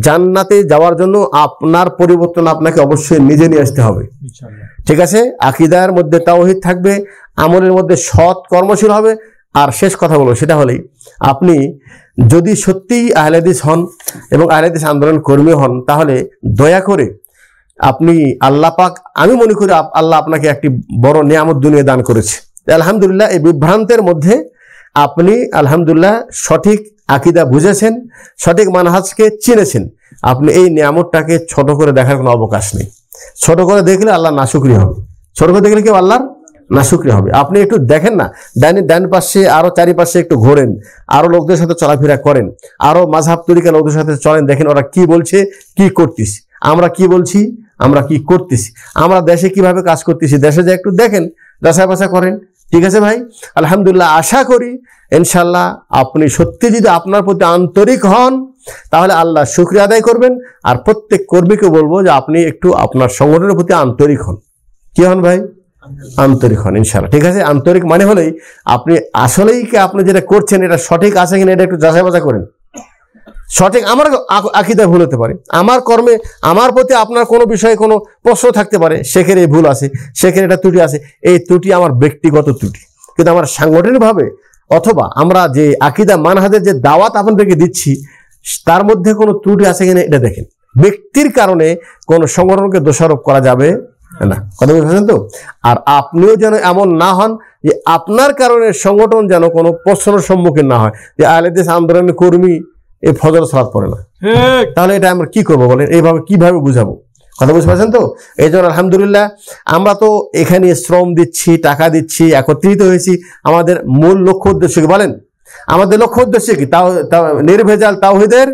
জান্নাতে যাওয়ার জন্য আপনার পরিবর্তন আপনাকে অবশ্যই নিজে নিয়ে আসতে হবে। ঠিক আছে? আকীদার মধ্যে তাওহীদ থাকবে, আমলের মধ্যে সৎ কর্মশীল হবে। আর শেষ কথা বলবো, সেটা হলেই আপনি যদি সত্যিই আহলে হাদিস হন এবং আহলে হাদিস আন্দোলন কর্মী হন, তাহলে দয়া করে আপনি আল্লাহ পাক, আমি মনে করি আল্লাহ আপনাকে একটি বড় নিয়ামত দুনিয়া দান করেছে। আলহামদুলিল্লাহ, এই বিভ্রান্তের মধ্যে আপনি আলহামদুলিল্লাহ সঠিক আকীদা বুঝেছেন, সঠিক মানহাজকে চিনেছেন। আপনি এই নিয়ামতটাকে ছোট করে দেখার কোনো অবকাশ নেই। ছোট করে দেখলে আল্লাহ নাশুকরি হবে, ছোট করে দেখলে কেউ আল্লাহর নাশুকরি হবে। আপনি একটু দেখেন না, ডান পাশে আরো চারিপাশে একটু ঘোরেন, আরো লোকদের সাথে চলাফেরা করেন, আরো মাযহাব তরিকা লোকদের সাথে চলেন, দেখেন ওরা কি বলছে, কি করতেছি, আমরা কি বলছি, আমরা কি করতেছি, আমরা দেশে কিভাবে কাজ করতেছি, দেশে যা একটু দেখেন, যাচাই বাছাই করেন। ঠিক আছে ভাই? আলহামদুলিল্লাহ, আশা করি ইনশাআল্লাহ আপনি সত্যি যদি আপনার প্রতি আন্তরিক হন তাহলে আল্লাহ শুকরিয়া আদায় করবেন। আর প্রত্যেক কর্মীকে বলবো যে আপনি একটু আপনার সংগঠনের প্রতি আন্তরিক হন। কি হন ভাই? আন্তরিক হন ইনশাআল্লাহ। ঠিক আছে? আন্তরিক মানে হলেই আপনি আসলেই কি আপনি যেটা করছেন এটা সঠিক আছে কিনা এটা একটু যাচাই বাছাই করেন। সঠিক, আমার আকীদা ভুল হতে পারে, আমার কর্মে আমার প্রতি আপনার কোনো বিষয়ে কোনো প্রশ্ন থাকতে পারে, সেখানে এই ভুল আছে, সেখানে এটা ত্রুটি আছে। এই ত্রুটি আমার ব্যক্তিগত ত্রুটি, কিন্তু আমার সাংগঠনিকভাবে অথবা আমরা যে আকীদা মানহাজের যে দাওয়াত আপনাদেরকে দিচ্ছি তার মধ্যে কোনো ত্রুটি আছে কিনা এটা দেখেন। ব্যক্তির কারণে কোনো সংগঠনকে দোষারোপ করা যাবে না। কথা বুঝেছেন তো? আর আপনিও যেন এমন না হন যে আপনার কারণে সংগঠন যেন কোনো প্রশ্নের সম্মুখীন না হয় যে আহলে হাদিস আন্দোলনের কর্মী এই ফজর সালাত পড়ে না, তাহলে এটা আমরা কি করবো বলেন? এইভাবে কিভাবে বুঝাবো? কথা বুঝতে পারছেন তো? এই জন্য আলহামদুলিল্লাহ আমরা তো এখানে শ্রম দিচ্ছি, টাকা দিচ্ছি, একত্রিত হয়েছি। আমাদের মূল লক্ষ্য উদ্দেশ্য কি বলেন? আমাদের লক্ষ্য উদ্দেশ্য কি? নির্ভেজাল তাওহীদের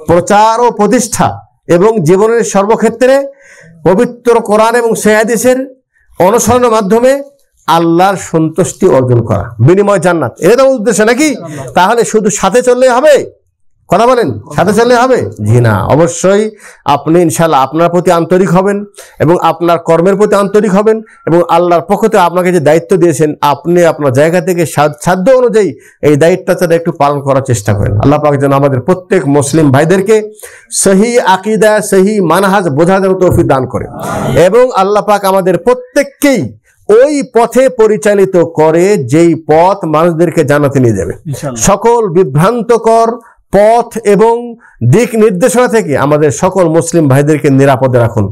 প্রচার ও প্রতিষ্ঠা এবং জীবনের সর্বক্ষেত্রে পবিত্র কোরআন এবং সহিহ হাদিসের অনুসরণের মাধ্যমে আল্লাহর সন্তুষ্টি অর্জন করা, বিনিময় জান্নাত, এটা তো উদ্দেশ্য নাকি? তাহলে শুধু সাথে চললেই হবে? কথা বলেন, সাথে চললে হবে? জি না, অবশ্যই আপনি ইনশাআল্লাহ আপনার প্রতি আন্তরিক হবেন এবং আপনার কর্মের প্রতি আন্তরিক হবেন এবং আল্লাহর পক্ষ থেকে আপনাকে যে দায়িত্ব দিয়েছেন আপনি আপনার জায়গা থেকে সাধ্য অনুযায়ী এই দায়িত্বটা একটু পালন করার চেষ্টা করেন। আল্লাহ পাক যেন আমাদের প্রত্যেক মুসলিম ভাইদেরকে সহি আকীদা, সহি মানহাজ বোঝার জন্য তৌফিক দান করে এবং আল্লাহ পাক আমাদের প্রত্যেককেই ওই পথে পরিচালিত করে যেই পথ মানুষদেরকে জান্নাতে নিয়ে যাবে। সকল বিভ্রান্তকর পথ এবং দিক নির্দেশনা থেকে আমাদের সকল মুসলিম ভাইদেরকে নিরাপদে রাখুন।